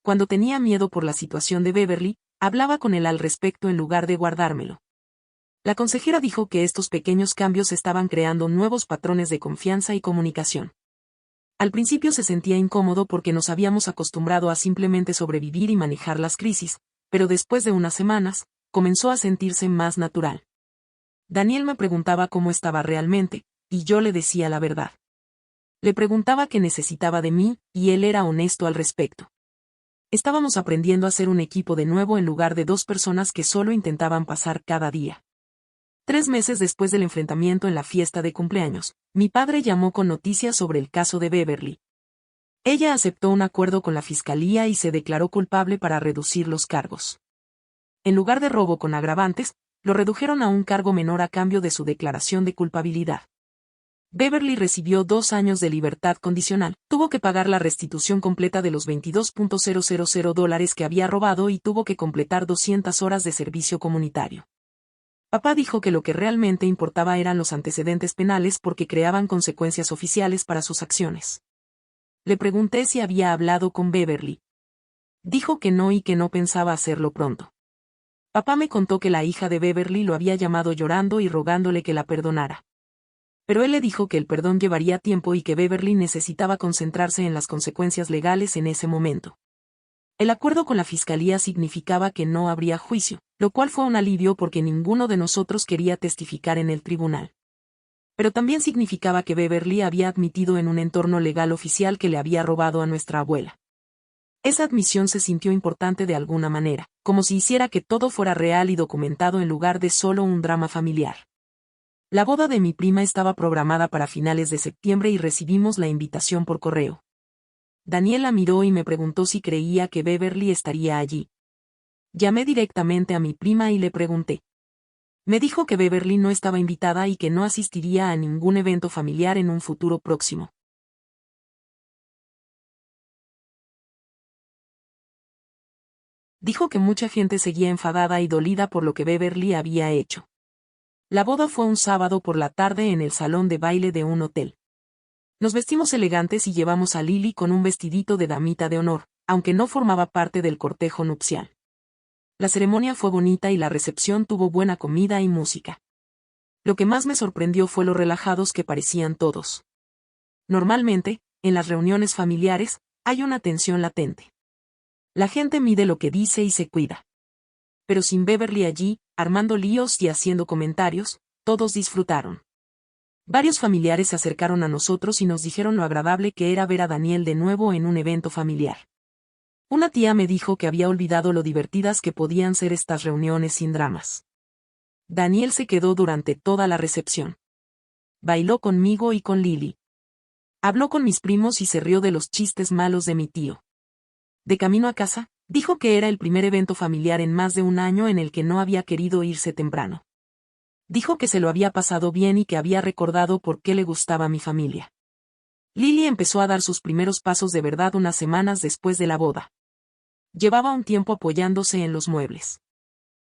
[SPEAKER 1] Cuando tenía miedo por la situación de Beverly, hablaba con él al respecto en lugar de guardármelo. La consejera dijo que estos pequeños cambios estaban creando nuevos patrones de confianza y comunicación. Al principio se sentía incómodo porque nos habíamos acostumbrado a simplemente sobrevivir y manejar las crisis, pero después de unas semanas, comenzó a sentirse más natural. Daniel me preguntaba cómo estaba realmente, y yo le decía la verdad. Le preguntaba qué necesitaba de mí, y él era honesto al respecto. Estábamos aprendiendo a ser un equipo de nuevo en lugar de dos personas que solo intentaban pasar cada día. 3 meses después del enfrentamiento en la fiesta de cumpleaños, mi padre llamó con noticias sobre el caso de Beverly. Ella aceptó un acuerdo con la fiscalía y se declaró culpable para reducir los cargos. En lugar de robo con agravantes, lo redujeron a un cargo menor a cambio de su declaración de culpabilidad. Beverly recibió 2 años de libertad condicional, tuvo que pagar la restitución completa de los $22,000 que había robado y tuvo que completar 200 horas de servicio comunitario. Papá dijo que lo que realmente importaba eran los antecedentes penales porque creaban consecuencias oficiales para sus acciones. Le pregunté si había hablado con Beverly. Dijo que no y que no pensaba hacerlo pronto. Papá me contó que la hija de Beverly lo había llamado llorando y rogándole que la perdonara. Pero él le dijo que el perdón llevaría tiempo y que Beverly necesitaba concentrarse en las consecuencias legales en ese momento. El acuerdo con la fiscalía significaba que no habría juicio, lo cual fue un alivio porque ninguno de nosotros quería testificar en el tribunal. Pero también significaba que Beverly había admitido en un entorno legal oficial que le había robado a nuestra abuela. Esa admisión se sintió importante de alguna manera, como si hiciera que todo fuera real y documentado en lugar de solo un drama familiar. La boda de mi prima estaba programada para finales de septiembre y recibimos la invitación por correo. Daniel la miró y me preguntó si creía que Beverly estaría allí. Llamé directamente a mi prima y le pregunté. Me dijo que Beverly no estaba invitada y que no asistiría a ningún evento familiar en un futuro próximo. Dijo que mucha gente seguía enfadada y dolida por lo que Beverly había hecho. La boda fue un sábado por la tarde en el salón de baile de un hotel. Nos vestimos elegantes y llevamos a Lily con un vestidito de damita de honor, aunque no formaba parte del cortejo nupcial. La ceremonia fue bonita y la recepción tuvo buena comida y música. Lo que más me sorprendió fue lo relajados que parecían todos. Normalmente, en las reuniones familiares, hay una tensión latente. La gente mide lo que dice y se cuida. Pero sin Beverly allí, armando líos y haciendo comentarios, todos disfrutaron. Varios familiares se acercaron a nosotros y nos dijeron lo agradable que era ver a Daniel de nuevo en un evento familiar. Una tía me dijo que había olvidado lo divertidas que podían ser estas reuniones sin dramas. Daniel se quedó durante toda la recepción. Bailó conmigo y con Lily. Habló con mis primos y se rió de los chistes malos de mi tío. De camino a casa, dijo que era el primer evento familiar en más de un año en el que no había querido irse temprano. Dijo que se lo había pasado bien y que había recordado por qué le gustaba mi familia. Lily empezó a dar sus primeros pasos de verdad unas semanas después de la boda. Llevaba un tiempo apoyándose en los muebles.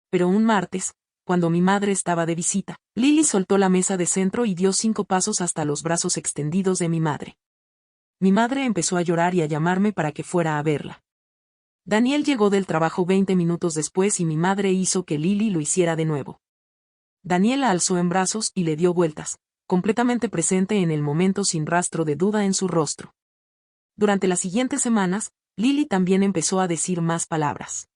[SPEAKER 1] Pero un martes, cuando mi madre estaba de visita, Lily soltó la mesa de centro y dio 5 pasos hasta los brazos extendidos de mi madre. Mi madre empezó a llorar y a llamarme para que fuera a verla. Daniel llegó del trabajo 20 minutos después y mi madre hizo que Lily lo hiciera de nuevo. Daniel la alzó en brazos y le dio vueltas, completamente presente en el momento sin rastro de duda en su rostro. Durante las siguientes semanas, Lily también empezó a decir más palabras.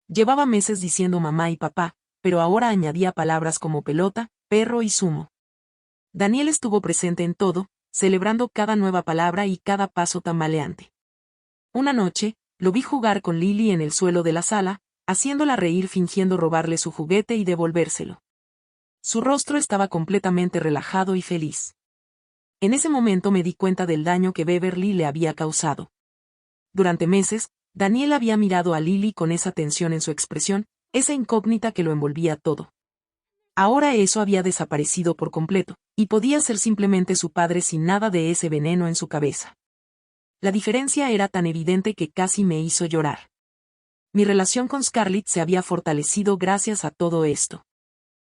[SPEAKER 1] Llevaba meses diciendo mamá y papá, pero ahora añadía palabras como pelota, perro y sumo. Daniel estuvo presente en todo, celebrando cada nueva palabra y cada paso tambaleante. Una noche, lo vi jugar con Lily en el suelo de la sala, haciéndola reír fingiendo robarle su juguete y devolvérselo. Su rostro estaba completamente relajado y feliz. En ese momento me di cuenta del daño que Beverly le había causado. Durante meses, Daniel había mirado a Lily con esa tensión en su expresión, esa incógnita que lo envolvía todo. Ahora eso había desaparecido por completo, y podía ser simplemente su padre sin nada de ese veneno en su cabeza. La diferencia era tan evidente que casi me hizo llorar. Mi relación con Scarlett se había fortalecido gracias a todo esto.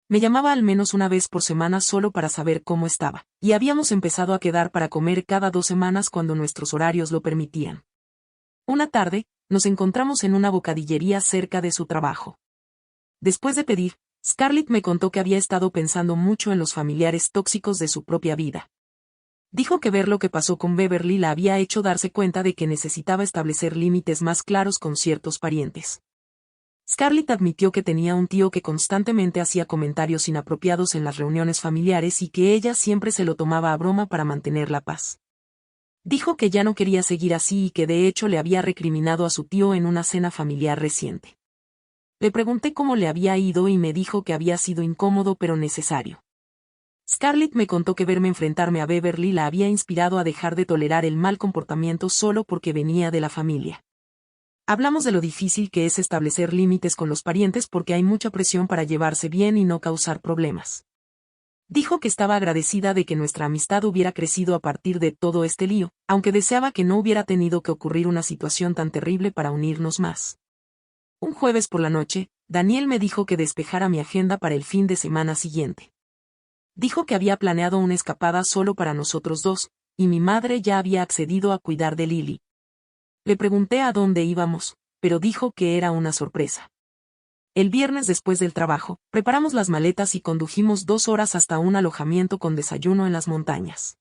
[SPEAKER 1] Me llamaba al menos una vez por semana solo para saber cómo estaba, y habíamos empezado a quedar para comer cada 2 semanas cuando nuestros horarios lo permitían. Una tarde, nos encontramos en una bocadillería cerca de su trabajo. Después de pedir, Scarlett me contó que había estado pensando mucho en los familiares tóxicos de su propia vida. Dijo que ver lo que pasó con Beverly la había hecho darse cuenta de que necesitaba establecer límites más claros con ciertos parientes. Scarlett admitió que tenía un tío que constantemente hacía comentarios inapropiados en las reuniones familiares y que ella siempre se lo tomaba a broma para mantener la paz. Dijo que ya no quería seguir así y que de hecho le había recriminado a su tío en una cena familiar reciente. Le pregunté cómo le había ido y me dijo que había sido incómodo pero necesario. Scarlett me contó que verme enfrentarme a Beverly la había inspirado a dejar de tolerar el mal comportamiento solo porque venía de la familia. Hablamos de lo difícil que es establecer límites con los parientes porque hay mucha presión para llevarse bien y no causar problemas. Dijo que estaba agradecida de que nuestra amistad hubiera crecido a partir de todo este lío, aunque deseaba que no hubiera tenido que ocurrir una situación tan terrible para unirnos más. Un jueves por la noche, Daniel me dijo que despejara mi agenda para el fin de semana siguiente. Dijo que había planeado una escapada solo para nosotros dos, y mi madre ya había accedido a cuidar de Lily. Le pregunté a dónde íbamos, pero dijo que era una sorpresa. El viernes después del trabajo, preparamos las maletas y condujimos 2 horas hasta un alojamiento con desayuno en las montañas.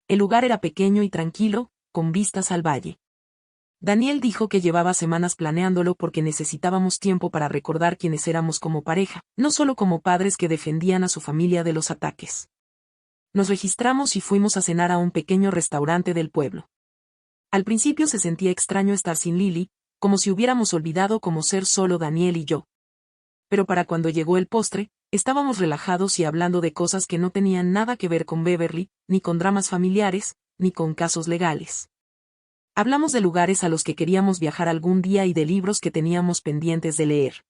[SPEAKER 1] El lugar era pequeño y tranquilo, con vistas al valle. Daniel dijo que llevaba semanas planeándolo porque necesitábamos tiempo para recordar quiénes éramos como pareja, no solo como padres que defendían a su familia de los ataques. Nos registramos y fuimos a cenar a un pequeño restaurante del pueblo. Al principio se sentía extraño estar sin Lily, como si hubiéramos olvidado cómo ser solo Daniel y yo. Pero para cuando llegó el postre, estábamos relajados y hablando de cosas que no tenían nada que ver con Beverly, ni con dramas familiares, ni con casos legales. Hablamos de lugares a los que queríamos viajar algún día y de libros que teníamos pendientes de leer.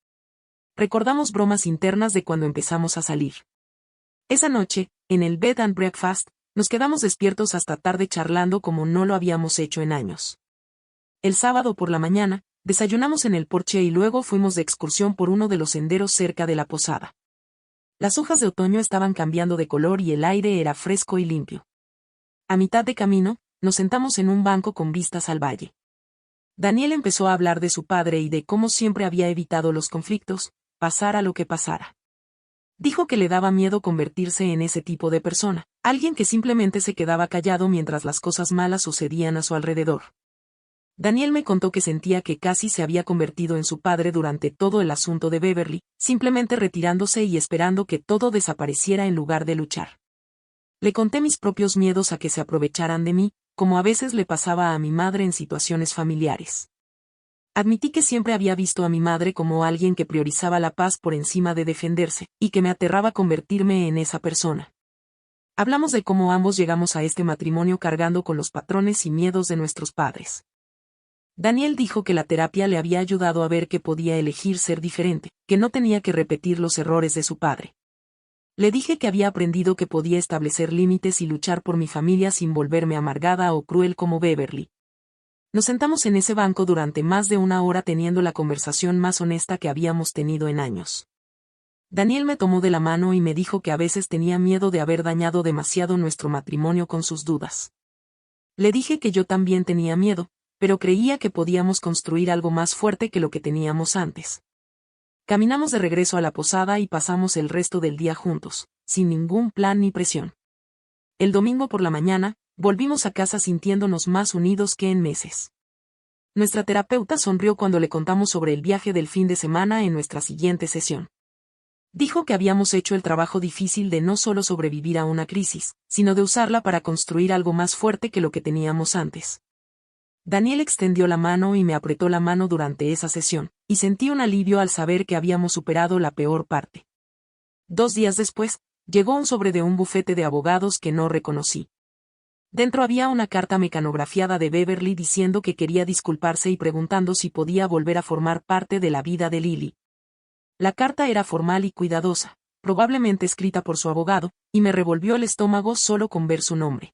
[SPEAKER 1] Recordamos bromas internas de cuando empezamos a salir. Esa noche, en el bed and breakfast, nos quedamos despiertos hasta tarde charlando como no lo habíamos hecho en años. El sábado por la mañana, desayunamos en el porche y luego fuimos de excursión por uno de los senderos cerca de la posada. Las hojas de otoño estaban cambiando de color y el aire era fresco y limpio. A mitad de camino, nos sentamos en un banco con vistas al valle. Daniel empezó a hablar de su padre y de cómo siempre había evitado los conflictos, pasara lo que pasara. Dijo que le daba miedo convertirse en ese tipo de persona, alguien que simplemente se quedaba callado mientras las cosas malas sucedían a su alrededor. Daniel me contó que sentía que casi se había convertido en su padre durante todo el asunto de Beverly, simplemente retirándose y esperando que todo desapareciera en lugar de luchar. Le conté mis propios miedos a que se aprovecharan de mí, como a veces le pasaba a mi madre en situaciones familiares. Admití que siempre había visto a mi madre como alguien que priorizaba la paz por encima de defenderse, y que me aterraba convertirme en esa persona. Hablamos de cómo ambos llegamos a este matrimonio cargando con los patrones y miedos de nuestros padres. Daniel dijo que la terapia le había ayudado a ver que podía elegir ser diferente, que no tenía que repetir los errores de su padre. Le dije que había aprendido que podía establecer límites y luchar por mi familia sin volverme amargada o cruel como Beverly. Nos sentamos en ese banco durante más de una hora teniendo la conversación más honesta que habíamos tenido en años. Daniel me tomó de la mano y me dijo que a veces tenía miedo de haber dañado demasiado nuestro matrimonio con sus dudas. Le dije que yo también tenía miedo, pero creía que podíamos construir algo más fuerte que lo que teníamos antes. Caminamos de regreso a la posada y pasamos el resto del día juntos, sin ningún plan ni presión. El domingo por la mañana, volvimos a casa sintiéndonos más unidos que en meses. Nuestra terapeuta sonrió cuando le contamos sobre el viaje del fin de semana en nuestra siguiente sesión. Dijo que habíamos hecho el trabajo difícil de no solo sobrevivir a una crisis, sino de usarla para construir algo más fuerte que lo que teníamos antes. Daniel extendió la mano y me apretó la mano durante esa sesión, y sentí un alivio al saber que habíamos superado la peor parte. 2 días después, llegó un sobre de un bufete de abogados que no reconocí. Dentro había una carta mecanografiada de Beverly diciendo que quería disculparse y preguntando si podía volver a formar parte de la vida de Lily. La carta era formal y cuidadosa, probablemente escrita por su abogado, y me revolvió el estómago solo con ver su nombre.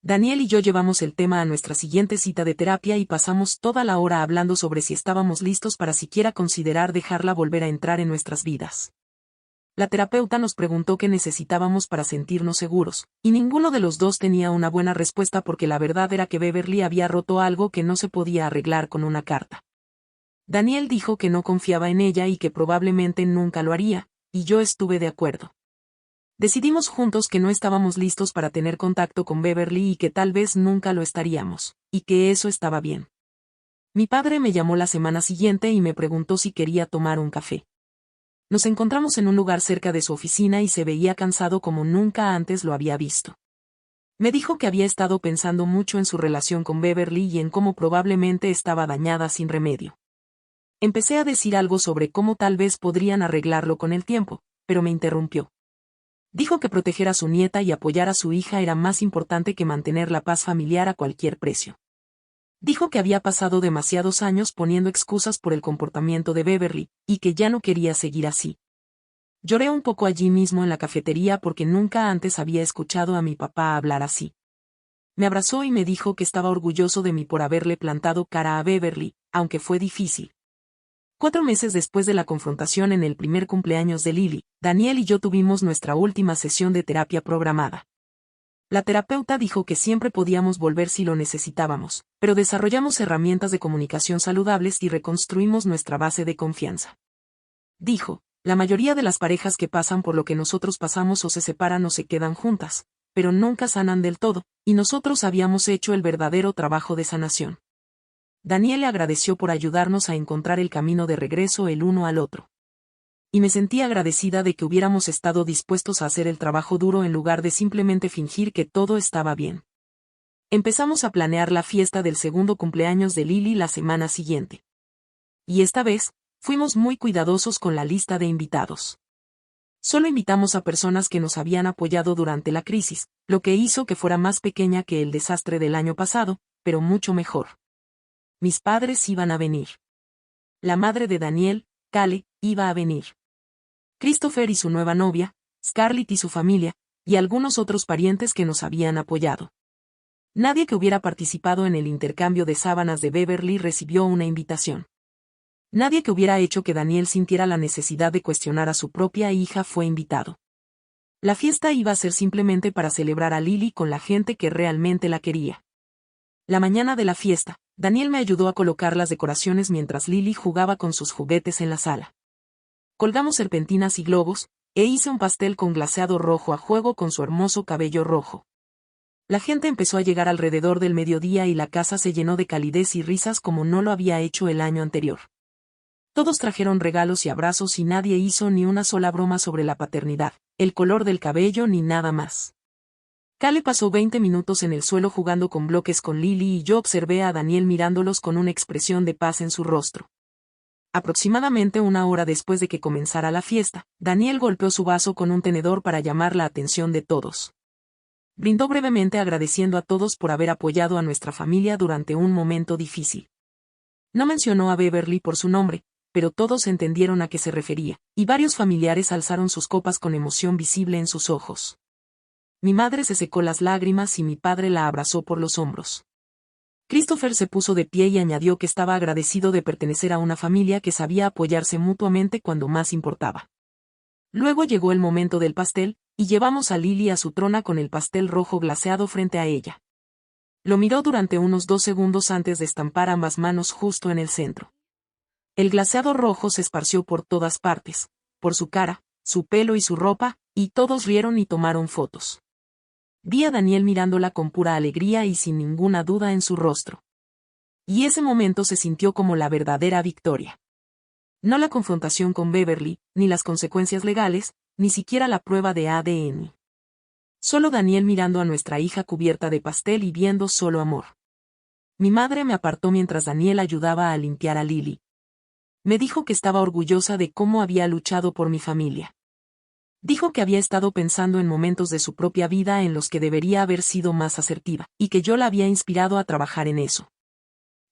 [SPEAKER 1] Daniel y yo llevamos el tema a nuestra siguiente cita de terapia y pasamos toda la hora hablando sobre si estábamos listos para siquiera considerar dejarla volver a entrar en nuestras vidas. La terapeuta nos preguntó qué necesitábamos para sentirnos seguros, y ninguno de los dos tenía una buena respuesta porque la verdad era que Beverly había roto algo que no se podía arreglar con una carta. Daniel dijo que no confiaba en ella y que probablemente nunca lo haría, y yo estuve de acuerdo. Decidimos juntos que no estábamos listos para tener contacto con Beverly y que tal vez nunca lo estaríamos, y que eso estaba bien. Mi padre me llamó la semana siguiente y me preguntó si quería tomar un café. Nos encontramos en un lugar cerca de su oficina y se veía cansado como nunca antes lo había visto. Me dijo que había estado pensando mucho en su relación con Beverly y en cómo probablemente estaba dañada sin remedio. Empecé a decir algo sobre cómo tal vez podrían arreglarlo con el tiempo, pero me interrumpió. Dijo que proteger a su nieta y apoyar a su hija era más importante que mantener la paz familiar a cualquier precio. Dijo que había pasado demasiados años poniendo excusas por el comportamiento de Beverly, y que ya no quería seguir así. Lloré un poco allí mismo en la cafetería porque nunca antes había escuchado a mi papá hablar así. Me abrazó y me dijo que estaba orgulloso de mí por haberle plantado cara a Beverly, aunque fue difícil. 4 meses después de la confrontación en el primer cumpleaños de Lily, Daniel y yo tuvimos nuestra última sesión de terapia programada. La terapeuta dijo que siempre podíamos volver si lo necesitábamos, pero desarrollamos herramientas de comunicación saludables y reconstruimos nuestra base de confianza. Dijo, la mayoría de las parejas que pasan por lo que nosotros pasamos o se separan o se quedan juntas, pero nunca sanan del todo, y nosotros habíamos hecho el verdadero trabajo de sanación. Daniel le agradeció por ayudarnos a encontrar el camino de regreso el uno al otro. Y me sentí agradecida de que hubiéramos estado dispuestos a hacer el trabajo duro en lugar de simplemente fingir que todo estaba bien. Empezamos a planear la fiesta del segundo cumpleaños de Lily la semana siguiente. Y esta vez, fuimos muy cuidadosos con la lista de invitados. Solo invitamos a personas que nos habían apoyado durante la crisis, lo que hizo que fuera más pequeña que el desastre del año pasado, pero mucho mejor. Mis padres iban a venir. La madre de Daniel, Kale, iba a venir. Christopher y su nueva novia, Scarlett y su familia, y algunos otros parientes que nos habían apoyado. Nadie que hubiera participado en el intercambio de sábanas de Beverly recibió una invitación. Nadie que hubiera hecho que Daniel sintiera la necesidad de cuestionar a su propia hija fue invitado. La fiesta iba a ser simplemente para celebrar a Lily con la gente que realmente la quería. La mañana de la fiesta, Daniel me ayudó a colocar las decoraciones mientras Lily jugaba con sus juguetes en la sala. Colgamos serpentinas y globos, e hice un pastel con glaseado rojo a juego con su hermoso cabello rojo. La gente empezó a llegar alrededor del mediodía y la casa se llenó de calidez y risas como no lo había hecho el año anterior. Todos trajeron regalos y abrazos y nadie hizo ni una sola broma sobre la paternidad, el color del cabello ni nada más. Cale pasó 20 minutos en el suelo jugando con bloques con Lily y yo observé a Daniel mirándolos con una expresión de paz en su rostro. Aproximadamente una hora después de que comenzara la fiesta, Daniel golpeó su vaso con un tenedor para llamar la atención de todos. Brindó brevemente agradeciendo a todos por haber apoyado a nuestra familia durante un momento difícil. No mencionó a Beverly por su nombre, pero todos entendieron a qué se refería, y varios familiares alzaron sus copas con emoción visible en sus ojos. Mi madre se secó las lágrimas y mi padre la abrazó por los hombros. Christopher se puso de pie y añadió que estaba agradecido de pertenecer a una familia que sabía apoyarse mutuamente cuando más importaba. Luego llegó el momento del pastel, y llevamos a Lily a su trona con el pastel rojo glaseado frente a ella. Lo miró durante unos 2 segundos antes de estampar ambas manos justo en el centro. El glaseado rojo se esparció por todas partes, por su cara, su pelo y su ropa, y todos rieron y tomaron fotos. Vi a Daniel mirándola con pura alegría y sin ninguna duda en su rostro. Y ese momento se sintió como la verdadera victoria. No la confrontación con Beverly, ni las consecuencias legales, ni siquiera la prueba de ADN. Solo Daniel mirando a nuestra hija cubierta de pastel y viendo solo amor. Mi madre me apartó mientras Daniel ayudaba a limpiar a Lily. Me dijo que estaba orgullosa de cómo había luchado por mi familia. Dijo que había estado pensando en momentos de su propia vida en los que debería haber sido más asertiva, y que yo la había inspirado a trabajar en eso.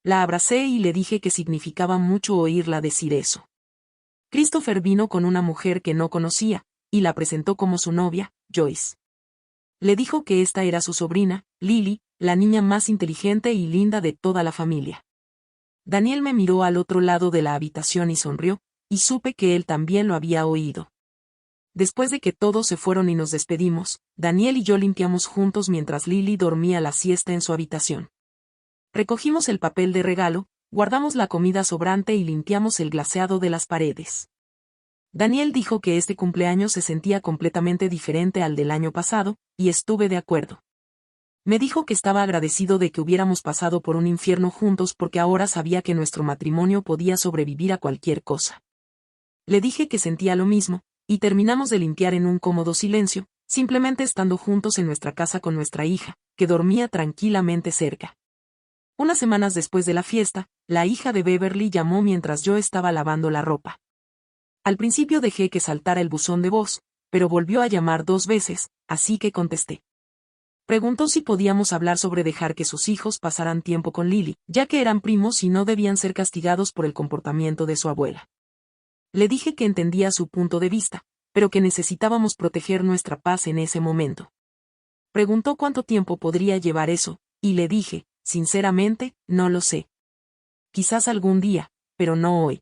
[SPEAKER 1] La abracé y le dije que significaba mucho oírla decir eso. Christopher vino con una mujer que no conocía, y la presentó como su novia, Joyce. Le dijo que esta era su sobrina, Lily, la niña más inteligente y linda de toda la familia. Daniel me miró al otro lado de la habitación y sonrió, y supe que él también lo había oído. Después de que todos se fueron y nos despedimos, Daniel y yo limpiamos juntos mientras Lily dormía la siesta en su habitación. Recogimos el papel de regalo, guardamos la comida sobrante y limpiamos el glaseado de las paredes. Daniel dijo que este cumpleaños se sentía completamente diferente al del año pasado, y estuve de acuerdo. Me dijo que estaba agradecido de que hubiéramos pasado por un infierno juntos porque ahora sabía que nuestro matrimonio podía sobrevivir a cualquier cosa. Le dije que sentía lo mismo, y terminamos de limpiar en un cómodo silencio, simplemente estando juntos en nuestra casa con nuestra hija, que dormía tranquilamente cerca. Unas semanas después de la fiesta, la hija de Beverly llamó mientras yo estaba lavando la ropa. Al principio dejé que saltara el buzón de voz, pero volvió a llamar 2 veces, así que contesté. Preguntó si podíamos hablar sobre dejar que sus hijos pasaran tiempo con Lily, ya que eran primos y no debían ser castigados por el comportamiento de su abuela. Le dije que entendía su punto de vista, pero que necesitábamos proteger nuestra paz en ese momento. Preguntó cuánto tiempo podría llevar eso, y le dije, sinceramente, no lo sé. Quizás algún día, pero no hoy.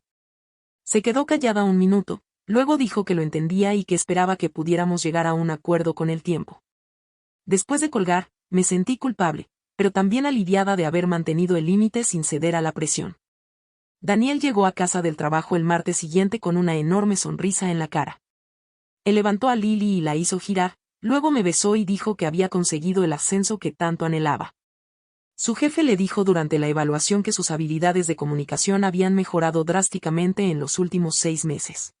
[SPEAKER 1] Se quedó callada un minuto, luego dijo que lo entendía y que esperaba que pudiéramos llegar a un acuerdo con el tiempo. Después de colgar, me sentí culpable, pero también aliviada de haber mantenido el límite sin ceder a la presión. Daniel llegó a casa del trabajo el martes siguiente con una enorme sonrisa en la cara. Él levantó a Lily y la hizo girar, luego me besó y dijo que había conseguido el ascenso que tanto anhelaba. Su jefe le dijo durante la evaluación que sus habilidades de comunicación habían mejorado drásticamente en los últimos 6 meses.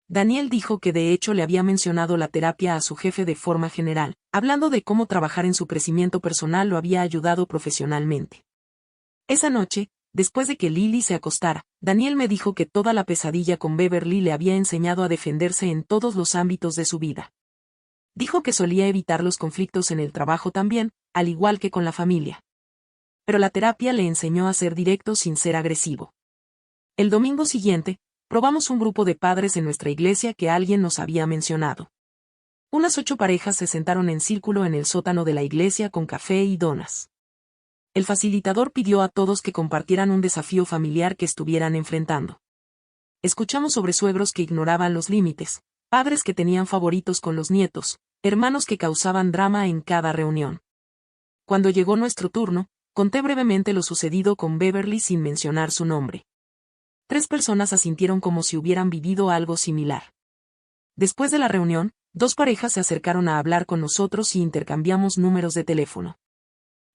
[SPEAKER 1] Daniel dijo que de hecho le había mencionado la terapia a su jefe de forma general, hablando de cómo trabajar en su crecimiento personal lo había ayudado profesionalmente. Esa noche, después de que Lily se acostara, Daniel me dijo que toda la pesadilla con Beverly le había enseñado a defenderse en todos los ámbitos de su vida. Dijo que solía evitar los conflictos en el trabajo también, al igual que con la familia. Pero la terapia le enseñó a ser directo sin ser agresivo. El domingo siguiente, probamos un grupo de padres en nuestra iglesia que alguien nos había mencionado. Unas 8 parejas se sentaron en círculo en el sótano de la iglesia con café y donas. El facilitador pidió a todos que compartieran un desafío familiar que estuvieran enfrentando. Escuchamos sobre suegros que ignoraban los límites, padres que tenían favoritos con los nietos, hermanos que causaban drama en cada reunión. Cuando llegó nuestro turno, conté brevemente lo sucedido con Beverly sin mencionar su nombre. 3 personas asintieron como si hubieran vivido algo similar. Después de la reunión, 2 parejas se acercaron a hablar con nosotros y intercambiamos números de teléfono.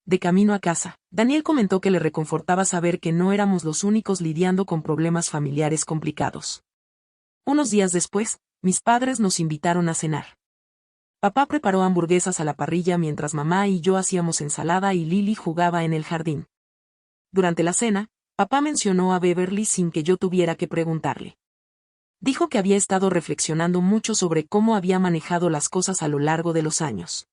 [SPEAKER 1] De camino a casa, Daniel comentó que le reconfortaba saber que no éramos los únicos lidiando con problemas familiares complicados. Unos días después, mis padres nos invitaron a cenar. Papá preparó hamburguesas a la parrilla mientras mamá y yo hacíamos ensalada y Lily jugaba en el jardín. Durante la cena, papá mencionó a Beverly sin que yo tuviera que preguntarle. Dijo que había estado reflexionando mucho sobre cómo había manejado las cosas a lo largo de los años.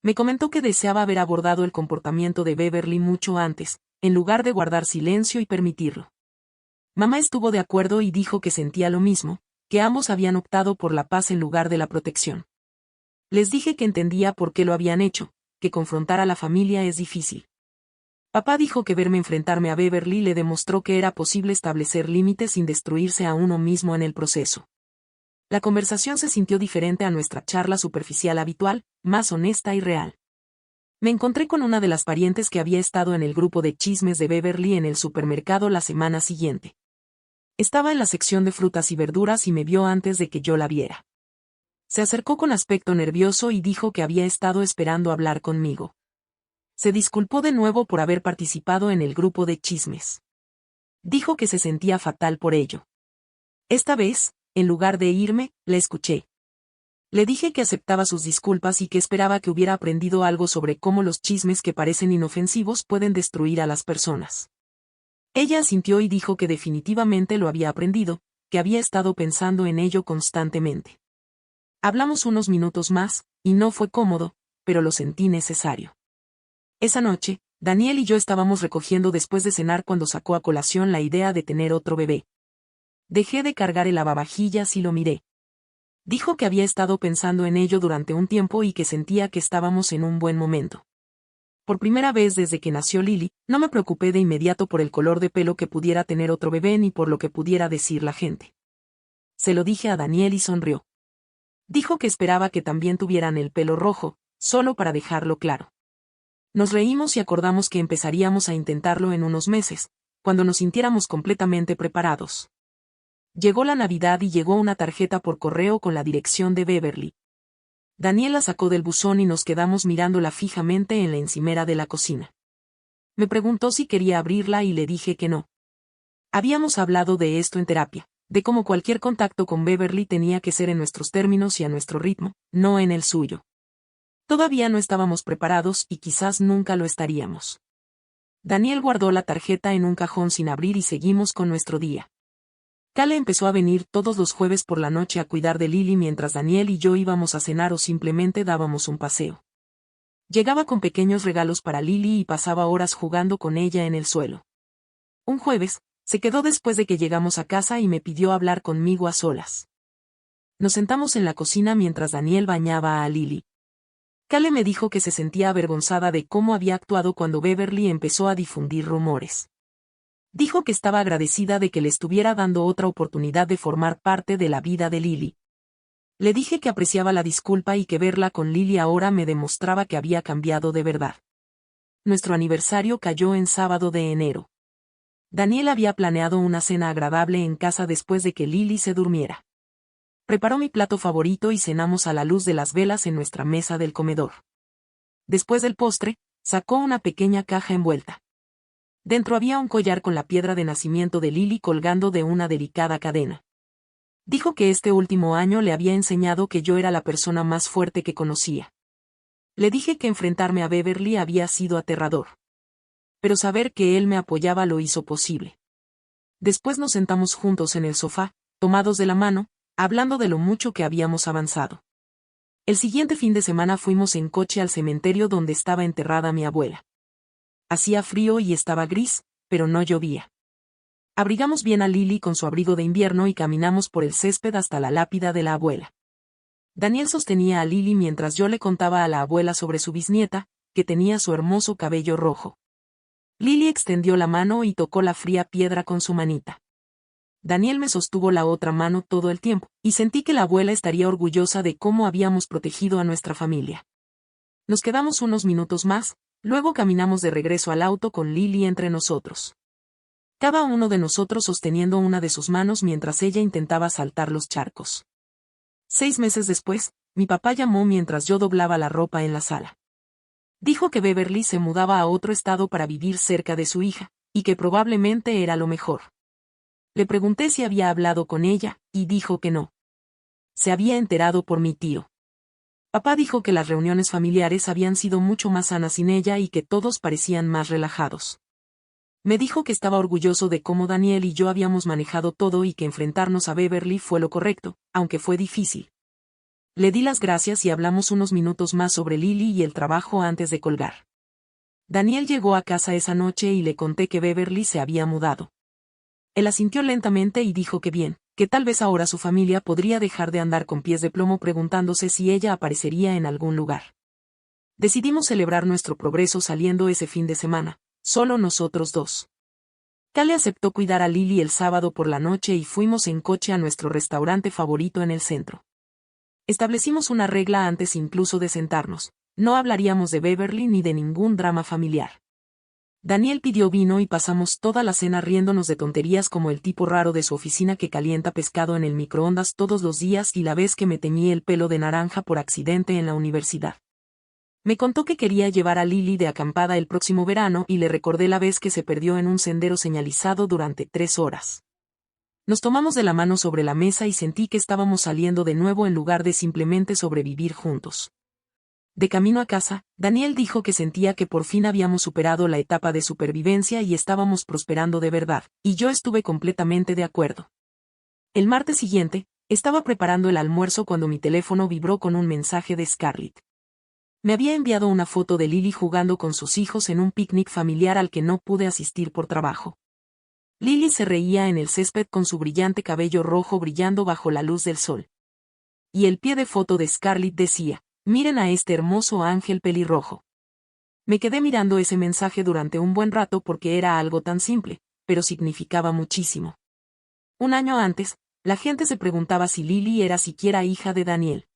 [SPEAKER 1] Me comentó que deseaba haber abordado el comportamiento de Beverly mucho antes, en lugar de guardar silencio y permitirlo. Mamá estuvo de acuerdo y dijo que sentía lo mismo, que ambos habían optado por la paz en lugar de la protección. Les dije que entendía por qué lo habían hecho, que confrontar a la familia es difícil. Papá dijo que verme enfrentarme a Beverly le demostró que era posible establecer límites sin destruirse a uno mismo en el proceso. La conversación se sintió diferente a nuestra charla superficial habitual, más honesta y real. Me encontré con una de las parientes que había estado en el grupo de chismes de Beverly en el supermercado la semana siguiente. Estaba en la sección de frutas y verduras y me vio antes de que yo la viera. Se acercó con aspecto nervioso y dijo que había estado esperando hablar conmigo. Se disculpó de nuevo por haber participado en el grupo de chismes. Dijo que se sentía fatal por ello. Esta vez, en lugar de irme, la escuché. Le dije que aceptaba sus disculpas y que esperaba que hubiera aprendido algo sobre cómo los chismes que parecen inofensivos pueden destruir a las personas. Ella asintió y dijo que definitivamente lo había aprendido, que había estado pensando en ello constantemente. Hablamos unos minutos más, y no fue cómodo, pero lo sentí necesario. Esa noche, Daniel y yo estábamos recogiendo después de cenar cuando sacó a colación la idea de tener otro bebé. Dejé de cargar el lavavajillas y lo miré. Dijo que había estado pensando en ello durante un tiempo y que sentía que estábamos en un buen momento. Por primera vez desde que nació Lily, no me preocupé de inmediato por el color de pelo que pudiera tener otro bebé ni por lo que pudiera decir la gente. Se lo dije a Daniel y sonrió. Dijo que esperaba que también tuvieran el pelo rojo, solo para dejarlo claro. Nos reímos y acordamos que empezaríamos a intentarlo en unos meses, cuando nos sintiéramos completamente preparados. Llegó la Navidad y llegó una tarjeta por correo con la dirección de Beverly. Daniel la sacó del buzón y nos quedamos mirándola fijamente en la encimera de la cocina. Me preguntó si quería abrirla y le dije que no. Habíamos hablado de esto en terapia, de cómo cualquier contacto con Beverly tenía que ser en nuestros términos y a nuestro ritmo, no en el suyo. Todavía no estábamos preparados y quizás nunca lo estaríamos. Daniel guardó la tarjeta en un cajón sin abrir y seguimos con nuestro día. Kale empezó a venir todos los jueves por la noche a cuidar de Lily mientras Daniel y yo íbamos a cenar o simplemente dábamos un paseo. Llegaba con pequeños regalos para Lily y pasaba horas jugando con ella en el suelo. Un jueves, se quedó después de que llegamos a casa y me pidió hablar conmigo a solas. Nos sentamos en la cocina mientras Daniel bañaba a Lily. Kale me dijo que se sentía avergonzada de cómo había actuado cuando Beverly empezó a difundir rumores. Dijo que estaba agradecida de que le estuviera dando otra oportunidad de formar parte de la vida de Lily. Le dije que apreciaba la disculpa y que verla con Lily ahora me demostraba que había cambiado de verdad. Nuestro aniversario cayó en sábado de enero. Daniel había planeado una cena agradable en casa después de que Lily se durmiera. Preparó mi plato favorito y cenamos a la luz de las velas en nuestra mesa del comedor. Después del postre, sacó una pequeña caja envuelta. Dentro había un collar con la piedra de nacimiento de Lily colgando de una delicada cadena. Dijo que este último año le había enseñado que yo era la persona más fuerte que conocía. Le dije que enfrentarme a Beverly había sido aterrador. Pero saber que él me apoyaba lo hizo posible. Después nos sentamos juntos en el sofá, tomados de la mano, hablando de lo mucho que habíamos avanzado. El siguiente fin de semana fuimos en coche al cementerio donde estaba enterrada mi abuela. Hacía frío y estaba gris, pero no llovía. Abrigamos bien a Lily con su abrigo de invierno y caminamos por el césped hasta la lápida de la abuela. Daniel sostenía a Lily mientras yo le contaba a la abuela sobre su bisnieta, que tenía su hermoso cabello rojo. Lily extendió la mano y tocó la fría piedra con su manita. Daniel me sostuvo la otra mano todo el tiempo, y sentí que la abuela estaría orgullosa de cómo habíamos protegido a nuestra familia. Nos quedamos unos minutos más, luego caminamos de regreso al auto con Lily entre nosotros. Cada uno de nosotros sosteniendo una de sus manos mientras ella intentaba saltar los charcos. 6 meses después, mi papá llamó mientras yo doblaba la ropa en la sala. Dijo que Beverly se mudaba a otro estado para vivir cerca de su hija, y que probablemente era lo mejor. Le pregunté si había hablado con ella, y dijo que no. Se había enterado por mi tío. Papá dijo que las reuniones familiares habían sido mucho más sanas sin ella y que todos parecían más relajados. Me dijo que estaba orgulloso de cómo Daniel y yo habíamos manejado todo y que enfrentarnos a Beverly fue lo correcto, aunque fue difícil. Le di las gracias y hablamos unos minutos más sobre Lily y el trabajo antes de colgar. Daniel llegó a casa esa noche y le conté que Beverly se había mudado. Él asintió lentamente y dijo que bien, que tal vez ahora su familia podría dejar de andar con pies de plomo preguntándose si ella aparecería en algún lugar. Decidimos celebrar nuestro progreso saliendo ese fin de semana, solo nosotros dos. Kale aceptó cuidar a Lily el sábado por la noche y fuimos en coche a nuestro restaurante favorito en el centro. Establecimos una regla antes incluso de sentarnos: no hablaríamos de Beverly ni de ningún drama familiar. Daniel pidió vino y pasamos toda la cena riéndonos de tonterías como el tipo raro de su oficina que calienta pescado en el microondas todos los días y la vez que me teñí el pelo de naranja por accidente en la universidad. Me contó que quería llevar a Lily de acampada el próximo verano y le recordé la vez que se perdió en un sendero señalizado durante 3 horas. Nos tomamos de la mano sobre la mesa y sentí que estábamos saliendo de nuevo en lugar de simplemente sobrevivir juntos. De camino a casa, Daniel dijo que sentía que por fin habíamos superado la etapa de supervivencia y estábamos prosperando de verdad, y yo estuve completamente de acuerdo. El martes siguiente, estaba preparando el almuerzo cuando mi teléfono vibró con un mensaje de Scarlett. Me había enviado una foto de Lily jugando con sus hijos en un picnic familiar al que no pude asistir por trabajo. Lily se reía en el césped con su brillante cabello rojo brillando bajo la luz del sol. Y el pie de foto de Scarlett decía: «Miren a este hermoso ángel pelirrojo». Me quedé mirando ese mensaje durante un buen rato porque era algo tan simple, pero significaba muchísimo. Un año antes, la gente se preguntaba si Lily era siquiera hija de Daniel.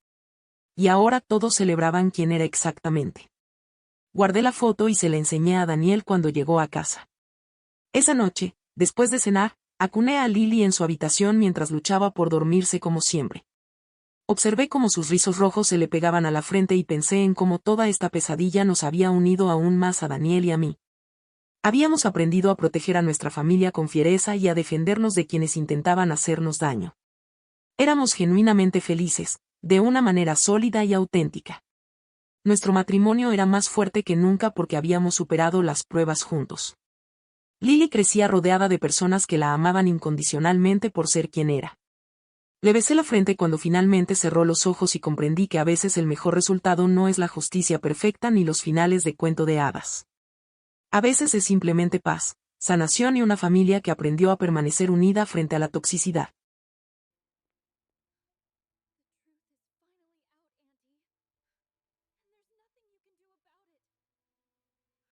[SPEAKER 1] Y ahora todos celebraban quién era exactamente. Guardé la foto y se la enseñé a Daniel cuando llegó a casa. Esa noche, después de cenar, acuné a Lily en su habitación mientras luchaba por dormirse como siempre. Observé cómo sus rizos rojos se le pegaban a la frente y pensé en cómo toda esta pesadilla nos había unido aún más a Daniel y a mí. Habíamos aprendido a proteger a nuestra familia con fiereza y a defendernos de quienes intentaban hacernos daño. Éramos genuinamente felices, de una manera sólida y auténtica. Nuestro matrimonio era más fuerte que nunca porque habíamos superado las pruebas juntos. Lily crecía rodeada de personas que la amaban incondicionalmente por ser quien era. Le besé la frente cuando finalmente cerró los ojos y comprendí que a veces el mejor resultado no es la justicia perfecta ni los finales de cuento de hadas. A veces es simplemente paz, sanación y una familia que aprendió a permanecer unida frente a la toxicidad.